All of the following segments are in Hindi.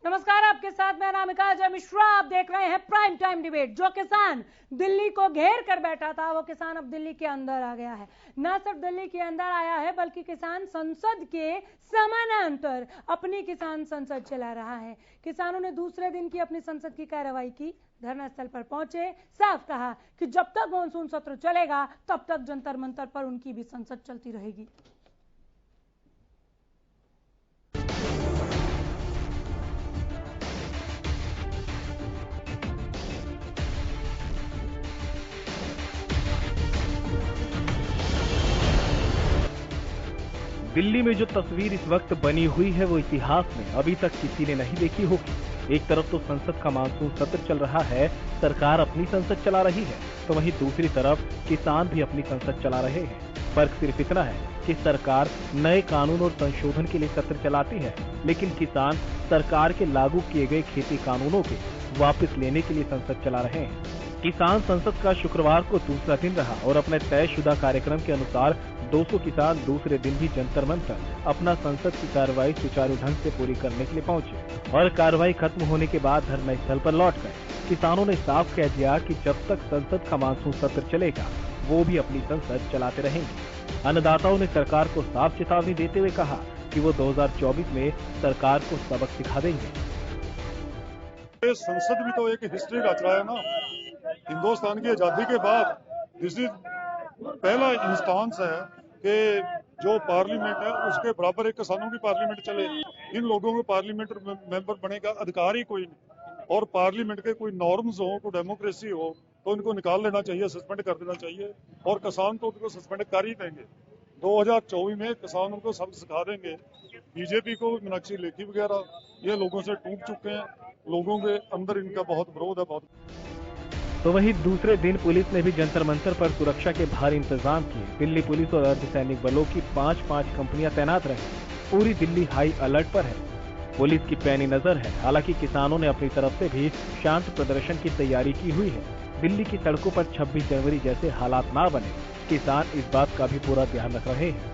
नमस्कार, आपके साथ मैं अनामिका अजय मिश्रा। आप देख रहे हैं प्राइम टाइम डिबेट। जो किसान दिल्ली को घेर कर बैठा था वो किसान अब दिल्ली के अंदर आ गया है। न सिर्फ दिल्ली के अंदर आया है बल्कि किसान संसद के समानांतर अपनी किसान संसद चला रहा है। किसानों ने दूसरे दिन की अपनी संसद की कार्रवाई की, धरना स्थल पर पहुंचे, साफ कहा कि जब तक मानसून सत्र चलेगा तब तक जंतर मंतर पर उनकी भी संसद चलती रहेगी। दिल्ली में जो तस्वीर इस वक्त बनी हुई है वो इतिहास में अभी तक किसी ने नहीं देखी होगी। एक तरफ तो संसद का मानसून सत्र चल रहा है, सरकार अपनी संसद चला रही है, तो वहीं दूसरी तरफ किसान भी अपनी संसद चला रहे हैं। फर्क सिर्फ इतना है कि सरकार नए कानून और संशोधन के लिए सत्र चलाती है, लेकिन किसान सरकार के लागू किए गए खेती कानूनों के वापस लेने के लिए संसद चला रहे हैं। किसान संसद का शुक्रवार को दूसरा दिन रहा और अपने तयशुदा कार्यक्रम के अनुसार 200 किसान दूसरे दिन भी जंतर मंतर अपना संसद की कार्रवाई सुचारू ढंग से पूरी करने के लिए पहुंचे और कार्रवाई खत्म होने के बाद धरना स्थल पर लौट गए। किसानों ने साफ कह दिया कि जब तक संसद का मानसून सत्र चलेगा वो भी अपनी संसद चलाते रहेंगे। अन्नदाताओं ने सरकार को साफ चेतावनी देते हुए कहा कि वो 2024 में सरकार को सबक सिखा देंगे। संसद भी तो एक हिस्ट्री रच रहा है ना। हिंदुस्तान की आजादी के बाद दिस इज पहला इंस्टांस है कि जो पार्लियामेंट है उसके बराबर एक किसानों की पार्लियामेंट चले। इन लोगों को पार्लियामेंट मेंबर बने का अधिकार ही कोई नहीं, और पार्लियामेंट के कोई नॉर्म्स हो, कोई डेमोक्रेसी हो तो इनको निकाल लेना चाहिए, सस्पेंड कर देना चाहिए, और किसान तो उनको सस्पेंड कर ही देंगे। 2024 में किसानों को सब सिखा देंगे। बीजेपी को मीनाक्षी लेखी वगैरह ये लोगों से टूट चुके हैं, लोगों के अंदर इनका बहुत विरोध है। बहुत तो वहीं दूसरे दिन पुलिस ने भी जंतर मंतर पर सुरक्षा के भारी इंतजाम किए। दिल्ली पुलिस और अर्धसैनिक बलों की 5-5 कंपनियां तैनात रही। पूरी दिल्ली हाई अलर्ट पर है, पुलिस की पैनी नजर है। हालांकि किसानों ने अपनी तरफ से भी शांत प्रदर्शन की तैयारी की हुई है। दिल्ली की सड़कों पर 26 जनवरी जैसे हालात ना बने, किसान इस बात का भी पूरा ध्यान रख रहे हैं।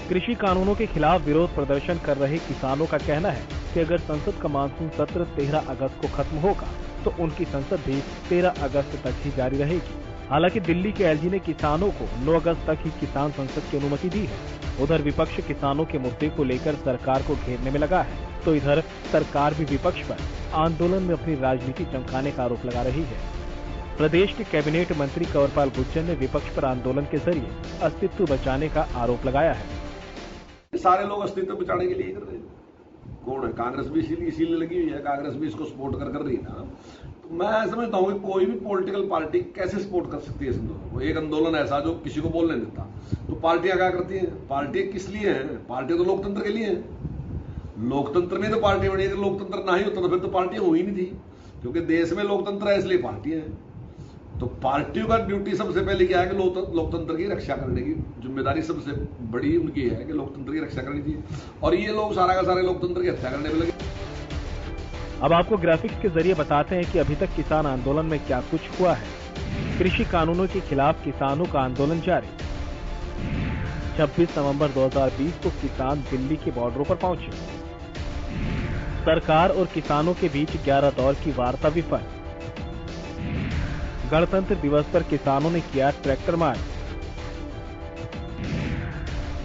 कृषि कानूनों के खिलाफ विरोध प्रदर्शन कर रहे किसानों का कहना है कि अगर संसद का मानसून सत्र 13 अगस्त को खत्म होगा तो उनकी संसद भी 13 अगस्त तक ही जारी रहेगी। हालांकि दिल्ली के एलजी ने किसानों को 9 अगस्त तक ही किसान संसद की अनुमति दी है। उधर विपक्ष किसानों के मुद्दे को लेकर सरकार को घेरने में लगा है, तो इधर सरकार भी विपक्ष पर आंदोलन में अपनी राजनीति चमकाने का आरोप लगा रही है। प्रदेश के कैबिनेट मंत्री कंवरपाल गुर्जर ने विपक्ष पर आंदोलन के जरिए अस्तित्व बचाने का आरोप लगाया है। सारे लोग अस्तित्व बचाने के लिए कर रहे हैं। कौन है? कांग्रेस भी इसीलिए लगी हुई है, कांग्रेस भी इसको सपोर्ट कर रही है ना। तो मैं समझता हूँ कि कोई भी पॉलिटिकल पार्टी कैसे सपोर्ट कर सकती है इस आंदोलन को। एक आंदोलन ऐसा जो किसी को बोलने देता, तो पार्टियां क्या करती हैं? पार्टियां किस लिए हैं? पार्टियां तो लोकतंत्र के लिए हैं। लोकतंत्र में तो पार्टी बनी। अगर लोकतंत्र ना ही होता तो फिर तो पार्टियां हो ही नहीं थी, क्योंकि देश में लोकतंत्र है इसलिए पार्टियां हैं। तो पार्टियों का ड्यूटी सबसे पहले क्या है कि लोकतंत्र की रक्षा करने की जिम्मेदारी सबसे बड़ी उनकी है कि लोकतंत्र की रक्षा करनी चाहिए, और ये लोग सारा का सारे लोकतंत्र की हत्या करने में लगे। अब आपको ग्राफिक्स के जरिए बताते हैं कि अभी तक किसान आंदोलन में क्या कुछ हुआ है। कृषि कानूनों के खिलाफ किसानों का आंदोलन जारी। 26 नवंबर 2020 को किसान दिल्ली के बॉर्डरों पर पहुंचे। सरकार और किसानों के बीच 11 दौर की वार्ता विफल। गणतंत्र दिवस पर किसानों ने किया ट्रैक्टर मार्च।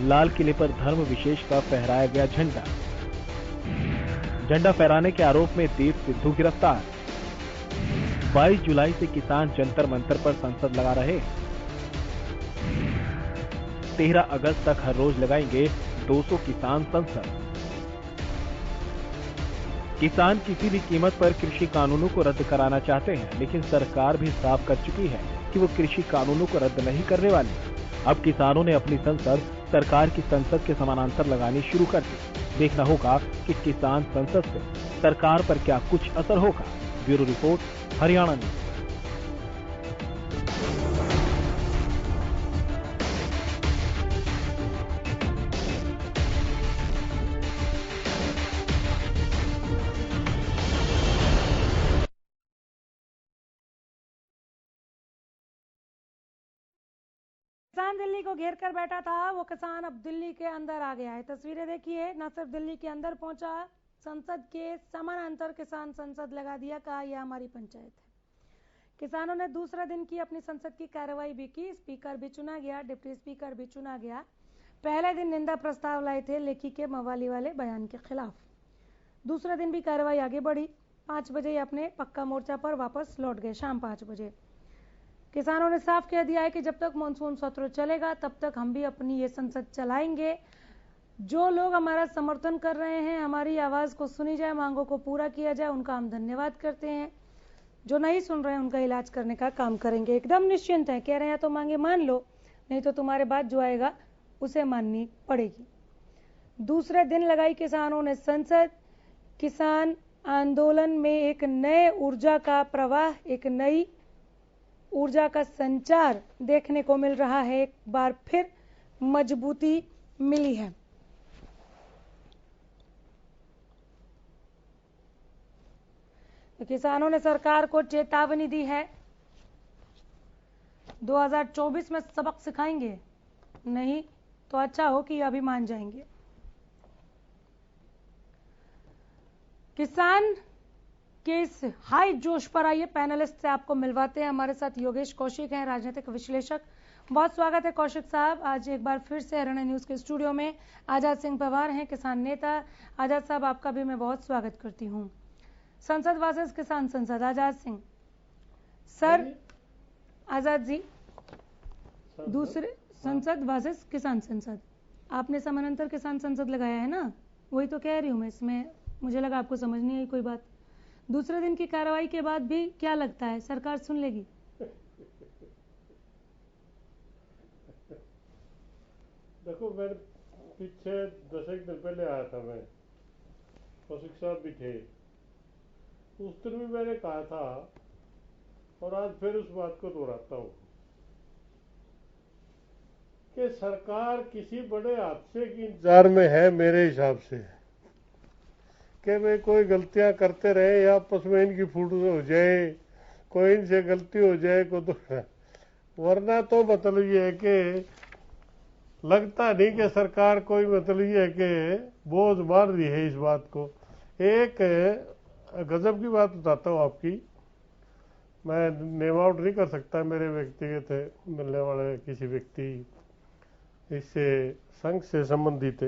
लाल किले पर धर्म विशेष का फहराया गया झंडा। झंडा फहराने के आरोप में दीप सिद्धू गिरफ्तार। 22 जुलाई से किसान जंतर मंतर पर संसद लगा रहे। 13 अगस्त तक हर रोज लगाएंगे 200 किसान संसद। किसान किसी भी कीमत पर कृषि कानूनों को रद्द कराना चाहते हैं, लेकिन सरकार भी साफ कर चुकी है कि वो कृषि कानूनों को रद्द नहीं करने वाली। अब किसानों ने अपनी संसद सरकार की संसद के समानांतर लगानी शुरू कर दी। देखना होगा कि किसान संसद से सरकार पर क्या कुछ असर होगा। Bureau report, Haryana news. किसान दिल्ली को घेर कर बैठा था वो किसान अब दिल्ली के अंदर आ गया है। तस्वीरें देखिए, न सिर्फ दिल्ली के अंदर पहुंचा संसद के समानांतर किसान संसद लगा दिया, कहा यह हमारी पंचायत है। किसानों ने दूसरा दिन की अपनी संसद की कार्रवाई भी की, स्पीकर भी चुना गया, डिप्टी स्पीकर भी चुना गया। पहले दिन निंदा प्रस्ताव लाए थे लेखी के मवाली वाले बयान के खिलाफ। दूसरे दिन भी कार्रवाई आगे बढ़ी। 5 बजे अपने पक्का मोर्चा पर वापस लौट गए। शाम 5 बजे किसानों ने साफ कह दिया है कि जब तक मानसून सत्र चलेगा तब तक हम भी अपनी ये संसद चलाएंगे। जो लोग हमारा समर्थन कर रहे हैं, हमारी आवाज को सुनी जाए, मांगों को पूरा किया जाए, उनका हम धन्यवाद करते हैं। जो नहीं सुन रहे हैं उनका इलाज करने का काम करेंगे। एकदम निश्चिंत है, कह रहे हैं तो मांगे मान लो, नहीं तो तुम्हारे बाद जो आएगा उसे माननी पड़ेगी। दूसरे दिन लगाई किसानों ने संसद। किसान आंदोलन में एक नए ऊर्जा का प्रवाह, एक नई ऊर्जा का संचार देखने को मिल रहा है। एक बार फिर मजबूती मिली है। तो किसानों ने सरकार को चेतावनी दी है, 2024 में सबक सिखाएंगे, नहीं तो अच्छा हो कि अभी मान जाएंगे। किसान के इस हाई जोश पर आइए पैनलिस्ट से आपको मिलवाते हैं। हमारे साथ योगेश कौशिक हैं, राजनीतिक विश्लेषक। बहुत स्वागत है कौशिक साहब, आज एक बार फिर से हरियाणा न्यूज के स्टूडियो में। आजाद सिंह पवार हैं, किसान नेता। आजाद साहब, आपका भी मैं बहुत स्वागत करती हूँ। संसद वर्सेस किसान संसद, आजाद सिंह सर, आजाद जी, दूसरे संसद वर्सेस किसान संसद, आपने समानांतर किसान संसद लगाया है ना, वही तो कह रही हूँ मैं। इसमें मुझे लगा आपको समझ नहीं आई कोई बात। दूसरे दिन की कार्रवाई के बाद भी क्या लगता है सरकार सुन लेगी? देखो, मैं पीछे 10 एक दिन पहले आया था, मैं कौशिक साहब भी थे, उस दिन भी मैंने कहा था और आज फिर उस बात को दोहराता हूँ कि सरकार किसी बड़े हादसे की इंतजार में है मेरे हिसाब से, कि वे कोई गलतियां करते रहे या आपस में इनकी फूट हो जाए, कोई इनसे गलती हो जाए को तो, वरना तो मतलब ये है कि लगता नहीं कि सरकार कोई मतलब ये है कि बोझ मान रही है इस बात को। एक गजब की बात बताता हूँ आपकी, मैं नेम आउट नहीं कर सकता, मेरे व्यक्तिगत मिलने वाले किसी व्यक्ति, इससे संघ से संबंधित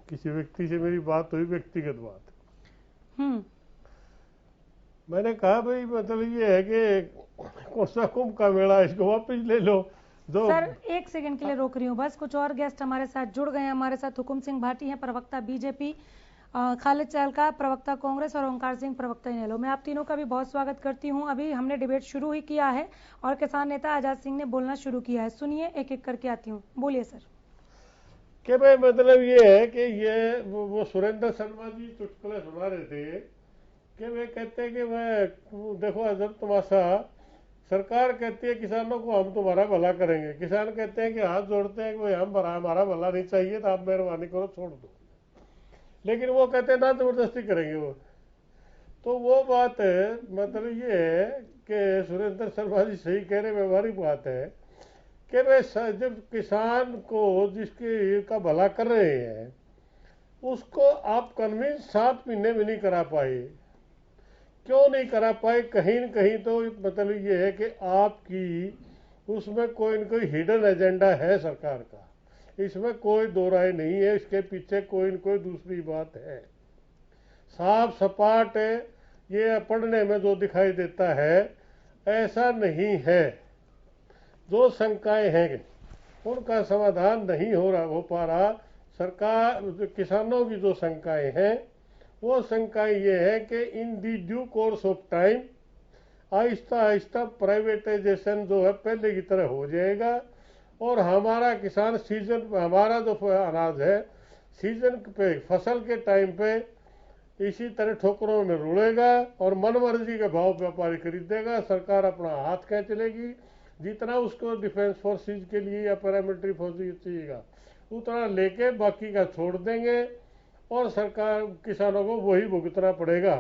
किसी व्यक्ति से मेरी बात हुई, व्यक्तिगत बात। मैंने कहा भाई मतलब ये है कि कौन सा कुंभ का मेला, इसको वापस ले लो। सर एक सेकंड के लिए रोक रही हूँ बस, कुछ और गेस्ट हमारे साथ जुड़ गए हैं। हमारे साथ हुकुम सिंह भाटी हैं, प्रवक्ता बीजेपी, खालिद चहलका प्रवक्ता कांग्रेस, और ओंकार सिंह प्रवक्ता इनेलो। मैं आप तीनों का भी बहुत स्वागत करती हूं। अभी हमने डिबेट शुरू ही किया है और किसान नेता आजाद सिंह ने बोलना शुरू किया है। सुनिए, एक एक करके आती हूँ, बोलिए सर। कि भाई मतलब ये है कि ये वो सुरेंद्र शर्मा जी चुटकुले सुना रहे थे कि वे कहते हैं कि मैं देखो अजब तमाशा, सरकार कहती है किसानों को हम तुम्हारा भला करेंगे, किसान कहते हैं कि हाथ जोड़ते हैं कि भाई हमारा भला नहीं चाहिए तो आप मेहरबानी करो छोड़ दो, लेकिन वो कहते हैं ना जबरदस्ती करेंगे वो। तो वो बात है, मतलब ये है कि सुरेंद्र शर्मा जी सही कह रहे, व्यवहारिक बात है कि वे जब किसान को जिसके का भला कर रहे हैं उसको आप कन्विंस 7 महीने में नहीं करा पाए। क्यों नहीं करा पाए? कहीं न कहीं तो मतलब ये है कि आपकी उसमें कोई न कोई हिडन एजेंडा है सरकार का, इसमें कोई दो राय नहीं है, इसके पीछे कोई न कोई दूसरी बात है। साफ सपाट ये पढ़ने में जो दिखाई देता है ऐसा नहीं है। जो शंकाएं हैं उनका समाधान नहीं हो पा रहा। सरकार किसानों की जो शंकाएं हैं वो शंकाएं ये है कि इन दी due course of time Aahista Aahista privatisation जो है पहले की तरह हो जाएगा और हमारा किसान सीजन, हमारा जो अनाज है सीजन पे, फसल के टाइम पे इसी तरह ठोकरों में रुड़ेगा और मनमर्जी के भाव व्यापारी खरीदेगा। सरकार अपना हाथ खींच लेगी, जितना उसको डिफेंस फोर्सेज के लिए या पैरामिलिट्री फोर्सेज चाहिएगा उतना लेके बाकी का छोड़ देंगे और सरकार किसानों को वही भुगतना पड़ेगा।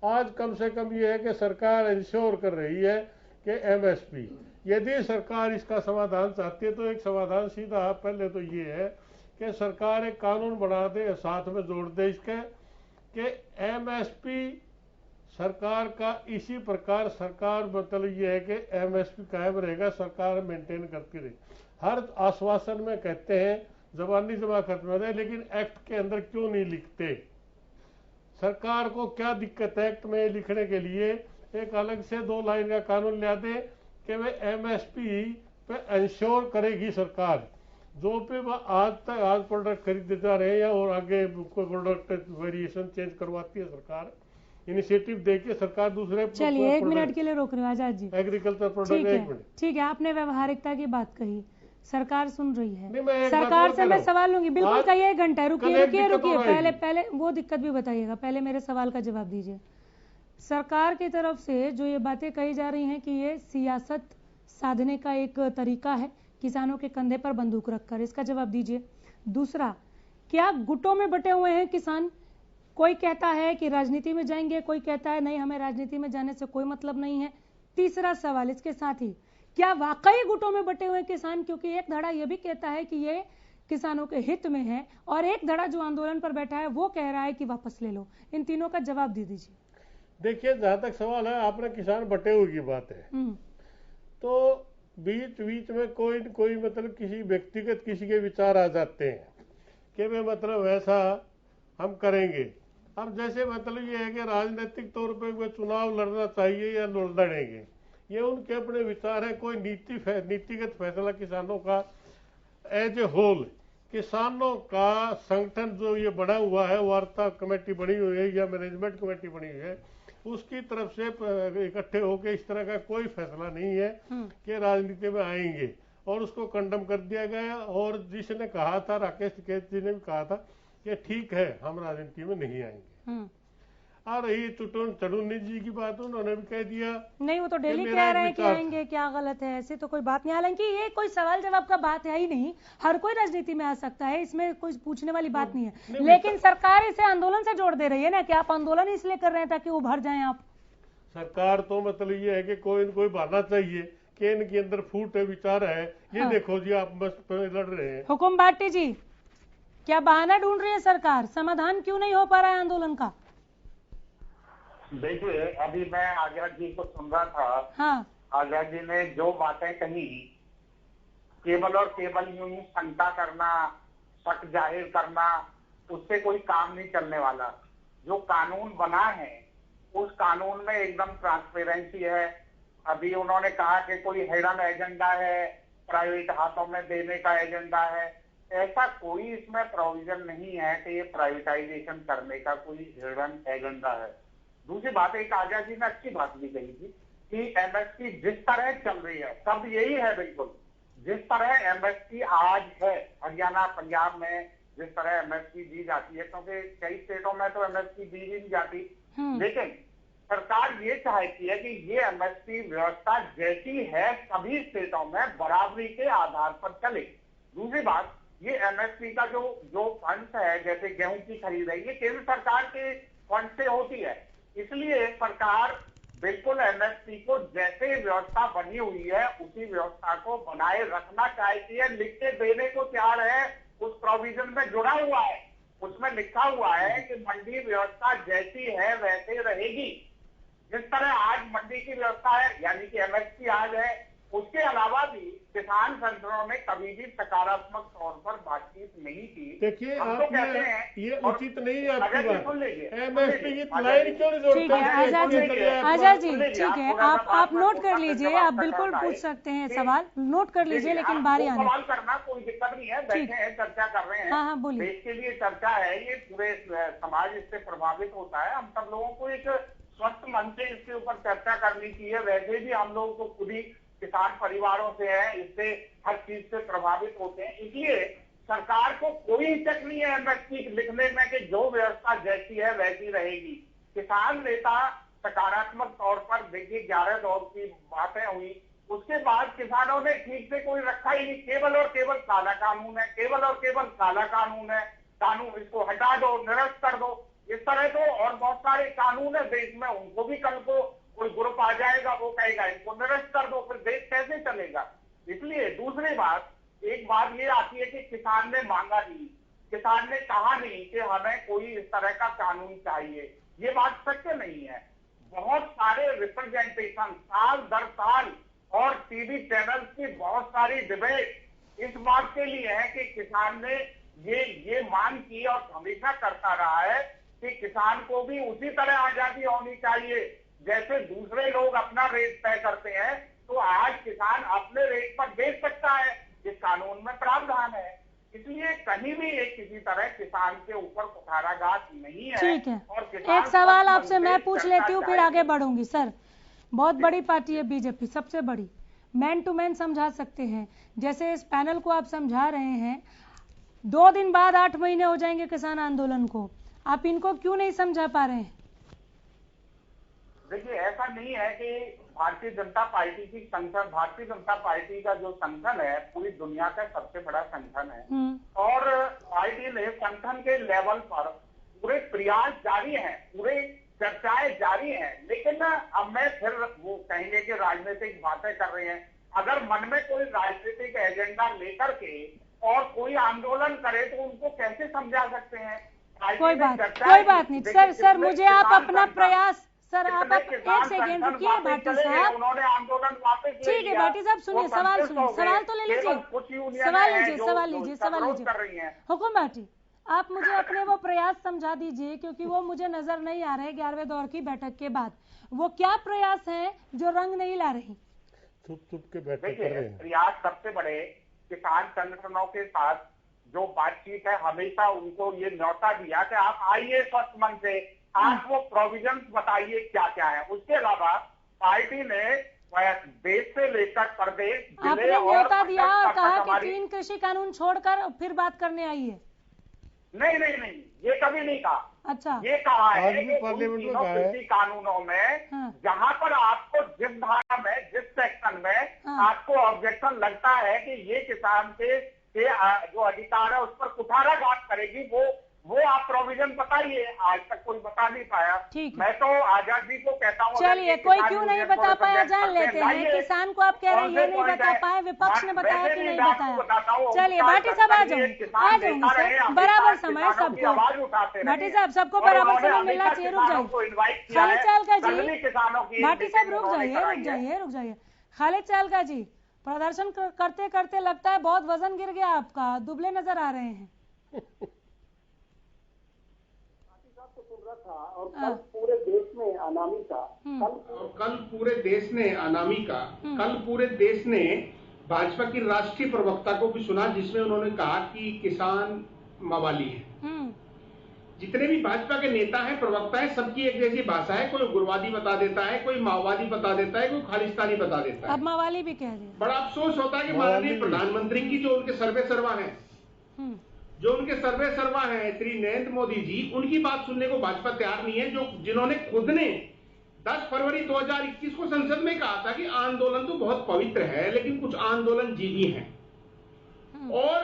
आज कम से कम ये है कि सरकार इंश्योर कर रही है कि एमएसपी, यदि सरकार इसका समाधान चाहती है तो एक समाधान सीधा पहले तो ये है कि सरकार एक कानून बना दे, साथ में जोड़ दे इसके कि एमएसपी सरकार का इसी प्रकार सरकार मतलब ये है कि एमएसपी कायम रहेगा, सरकार मेंटेन करती रहे। हर आश्वासन में कहते हैं जबानी जमा खत्म हो जाए, लेकिन एक्ट के अंदर क्यों नहीं लिखते? सरकार को क्या दिक्कत है एक्ट में लिखने के लिए? एक अलग से 2 लाइन का कानून ला दे कि वे एमएसपी पे इंश्योर करेगी सरकार, जो पे वह आज प्रोडक्ट खरीदते जा रहे हैं या और आगे कोई प्रोडक्ट वेरिएशन चेंज करवाती है सरकार, इनिशिएटिव देके सरकार दूसरे। चलिए 1 मिनट के लिए रोक रहे हो आजाद जी। एग्रीकल्चर प्रोडक्ट ठीक है, आपने व्यवहारिकता की बात कही, सरकार सुन रही है। मैं सरकार से मैं सवाल लूंगी, बिल्कुल कहिए, 1 घंटा रुकिए। पहले वो दिक्कत भी बताइएगा, पहले मेरे सवाल का जवाब दीजिए। सरकार की तरफ से जो ये बातें कही जा रही हैं कि ये सियासत साधने का एक तरीका है, किसानों के कंधे पर बंदूक रखकर, इसका जवाब दीजिए। दूसरा, क्या गुटों में बटे हुए हैं किसान? कोई कहता है कि राजनीति में जाएंगे, कोई कहता है नहीं हमें राजनीति में जाने से कोई मतलब नहीं है। तीसरा सवाल इसके साथ ही, क्या वाकई गुटों में बटे हुए किसान? क्योंकि एक धड़ा यह भी कहता है कि ये किसानों के हित में है, और एक धड़ा जो आंदोलन पर बैठा है वो कह रहा है कि वापस ले लो। इन तीनों का जवाब दे दीजिए। देखिए, जहां तक सवाल है आपने किसान बटे हुए की बात है, तो बीच बीच में कोई न कोई मतलब किसी व्यक्तिगत किसी के विचार आ जाते हैं कि वे मतलब ऐसा हम करेंगे। अब जैसे मतलब ये है कि राजनीतिक तौर पे वे चुनाव लड़ना चाहिए या लड़ेंगे, ये उनके अपने विचार है। कोई नीतिगत फैसला किसानों का एज ए होल, किसानों का संगठन जो ये बना हुआ है, वार्ता कमेटी बनी हुई है या मैनेजमेंट कमेटी बनी हुई है, उसकी तरफ से इकट्ठे होकर इस तरह का कोई फैसला नहीं है कि राजनीति में आएंगे, और उसको कंडम कर दिया गया। और जिसने कहा था, राकेश टिकैत जी ने भी कहा था कि ठीक है हम राजनीति में नहीं आएंगे। और रही चुटुन्नी जी की बात, उन्होंने भी कह दिया नहीं, वो तो डेली कह रहे हैं कि आएंगे, क्या गलत है? ऐसे तो कोई बात नहीं। हालांकि ये कोई सवाल जवाब का बात है ही नहीं, हर कोई राजनीति में आ सकता है, इसमें कोई पूछने वाली बात नहीं है। लेकिन सरकार इसे आंदोलन से जोड़ दे रही है ना, कि आप आंदोलन इसलिए कर रहे हैं ताकि उभर जाएं आप। सरकार तो मतलब ये है कि कोई न कोई बहाना चाहिए कि इनके अंदर फूट है, विचार है। ये देखो जी, आप बस लड़ रहे हैं। हुकुम भाटी जी, क्या बहाना ढूंढ रही है सरकार? समाधान क्यों नहीं हो पा रहा है आंदोलन का? देखिए, अभी मैं आजाद जी को सुन रहा था। हाँ। आजाद जी ने जो बातें कही, केवल और केवल यूं ही शंका करना, शक जाहिर करना, उससे कोई काम नहीं चलने वाला। जो कानून बना है उस कानून में एकदम ट्रांसपेरेंसी है। अभी उन्होंने कहा कि कोई हिडन एजेंडा है, प्राइवेट हाथों में देने का एजेंडा है। ऐसा कोई इसमें प्रोविजन नहीं है कि ये प्राइवेटाइजेशन करने का कोई हिडन एजेंडा है। दूसरी बात, एक आजाद जी ने अच्छी बात भी कही थी कि एमएसपी जिस तरह चल रही है, सब यही है बिल्कुल, जिस तरह एमएसपी आज है हरियाणा पंजाब में, जिस तरह एमएसपी दी जाती है, क्योंकि कई स्टेटों में तो एमएसपी दी भी नहीं जाती, लेकिन सरकार ये चाहती है कि ये एमएसपी व्यवस्था जैसी है सभी स्टेटों में बराबरी के आधार पर चले। दूसरी बात, ये एमएसपी का जो फंड है, जैसे गेहूं की खरीद है, ये केंद्र सरकार के फंड से होती है। इसलिए सरकार बिल्कुल एमएसपी को जैसे व्यवस्था बनी हुई है उसी व्यवस्था को बनाए रखना चाहती है, लिख के देने को तैयार है। उस प्रोविजन में जुड़ा हुआ है, उसमें लिखा हुआ है कि मंडी व्यवस्था जैसी है वैसे रहेगी। जिस तरह आज मंडी की व्यवस्था है, यानी कि एमएसपी आज है, उसके अलावा भी किसान संगठनों ने कभी भी सकारात्मक तौर पर बातचीत नहीं की। देखिए, हम आप तो कहते हैं ये उचित नहीं है आपकी बात। सुन लीजिए, एमएसपी की लाइन क्यों नहीं जोड़ते? ठीक है आजाद जी, ठीक है, आप नोट कर लीजिए, आप बिल्कुल पूछ सकते हैं सवाल, नोट कर लीजिए, लेकिन बारी आने। सवाल करना कोई दिक्कत नहीं है, बैठे हैं, चर्चा कर रहे हैं। हाँ, बोलिए। देश के लिए चर्चा है, ये पूरे समाज इससे प्रभावित होता है। हम सब लोगों को एक स्वस्थ मन से इसके ऊपर चर्चा करनी चाहिए। वैसे भी हम लोगों को खुद ही किसान परिवारों से है, इससे हर चीज से प्रभावित होते हैं। इसलिए सरकार को कोई हिचक नहीं है एमएसपी लिखने में कि जो व्यवस्था जैसी है वैसी रहेगी। किसान नेता सकारात्मक तौर पर, देखिए 11 दौर की बातें हुई, उसके बाद किसानों ने ठीक से कोई रखा ही नहीं। केवल और केवल काला कानून है, केवल और केवल काला कानून है, कानून इसको हटा दो, निरस्त कर दो। इस तरह तो और बहुत सारे कानून है देश में, उनको भी कल को कोई ग्रुप आ जाएगा, वो कहेगा इनको निरस्त कर दो, फिर देश कैसे चलेगा? इसलिए दूसरी बात, एक बात ये आती है कि किसान ने मांगा नहीं, किसान ने कहा नहीं कि हमें कोई इस तरह का कानून चाहिए। ये बात सत्य नहीं है। बहुत सारे रिप्रेजेंटेशन साल दर साल और टीवी चैनल की बहुत सारी डिबेट इस बात के लिए है कि किसान ने ये मांग की और हमेशा करता रहा है कि किसान को भी उसी तरह आजादी होनी चाहिए जैसे दूसरे लोग अपना रेट तय करते हैं। तो आज किसान अपने रेट पर बेच सकता है, इस कानून में प्रावधान है। इसलिए कहीं भी किसी तरह किसान के ऊपर कुठाराघात नहीं है। ठीक है, और एक सवाल आपसे मैं पूछ लेती हूँ, फिर आगे बढ़ूंगी। सर, बहुत बड़ी पार्टी है बीजेपी, सबसे बड़ी, मैन टू मैन समझा सकते हैं, जैसे इस पैनल को आप समझा रहे हैं। 2 दिन बाद 8 महीने हो जाएंगे किसान आंदोलन को, आप इनको क्यों नहीं समझा पा रहे हैं? देखिए, ऐसा नहीं है कि भारतीय जनता पार्टी की संगठन, भारतीय जनता पार्टी का जो संगठन है पूरी दुनिया का सबसे बड़ा संगठन है और पार्टी ने संगठन के लेवल पर पूरे प्रयास जारी हैं, पूरे चर्चाएं जारी हैं। लेकिन अब मैं फिर वो कहेंगे कि राजनीतिक बातें कर रहे हैं। अगर मन में कोई राजनीतिक एजेंडा लेकर के और कोई आंदोलन करे तो उनको कैसे समझा सकते हैं? कोई बात नहीं। सर मुझे आप अपना प्रयास, सर आप एक सेकेंड रुकिए भाटी साहब। उन्होंने आंदोलन वापस ले ठीक है भाटी साहब, सुनिए, सवाल तो ले लीजिए, सवाल लीजिए। हुकुम भाटी, आप मुझे अपने वो प्रयास समझा दीजिए, क्योंकि वो मुझे नजर नहीं आ रहे 11वें दौर की बैठक के बाद। वो क्या प्रयास हैं जो रंग नहीं ला रही? चुप के बैठक कर रहे हैं। प्रयास सबसे बड़े किसान संगठनों के साथ जो बातचीत है, हमेशा उनको ये न्यौता दिया कि आप आइए स्वस्थ मन से, आप वो प्रोविजन बताइए क्या क्या है। उसके अलावा पार्टी ने देश से लेकर प्रदेश, आपने न्यौता दिया और कहा कि 3 कृषि कानून छोड़कर फिर बात करने आई है। नहीं, ये कभी नहीं कहा। अच्छा, ये कहा है कि पार्लियामेंट में कृषि कानूनों में जहां पर आपको जिस धारा में, जिस सेक्शन में आपको ऑब्जेक्शन लगता है कि ये किसान के जो अधिकार है उस पर कुठाराघात करेगी, वो आप प्रोविजन बताइए। आज तक कोई बता नहीं पाया। मैं तो आजादी को कहता हूँ, चलिए कोई क्यों नहीं बता पाया जान लेते हैं। किसान को आप कह रहे हैं ये नहीं बता पाए, विपक्ष ने बताया कि नहीं बताया। चलिए भाटी साहब आ जाऊंगी सर, बराबर समय सबको। भाटी साहब सबको बराबर समय मिलना चाहिए। रुक जाइए खालिद चालका जी, भाटी साहब रुक जाइए। खालिद चालका जी, प्रदर्शन करते करते लगता है बहुत वजन गिर गया आपका, दुबले नजर आ रहे हैं। और कल पूरे देश ने अनामी का, कल पूरे देश ने भाजपा की राष्ट्रीय प्रवक्ता को भी सुना, जिसमें उन्होंने कहा कि किसान मवाली है। जितने भी भाजपा के नेता हैं, प्रवक्ता हैं, सबकी एक जैसी भाषा है। कोई उग्रवादी बता देता है, कोई माओवादी बता देता है, कोई खालिस्तानी बता देता है। अब मवाली भी कह दिया। बड़ा अफसोस होता है कि माननीय प्रधानमंत्री की जो उनके सर्वे सर्वा हैं श्री नरेंद्र मोदी जी, उनकी बात सुनने को भाजपा तैयार नहीं है। जिन्होंने खुद ने 10 फरवरी 2021 को संसद में कहा था कि आंदोलन तो बहुत पवित्र है, लेकिन कुछ आंदोलन जीवी हैं। और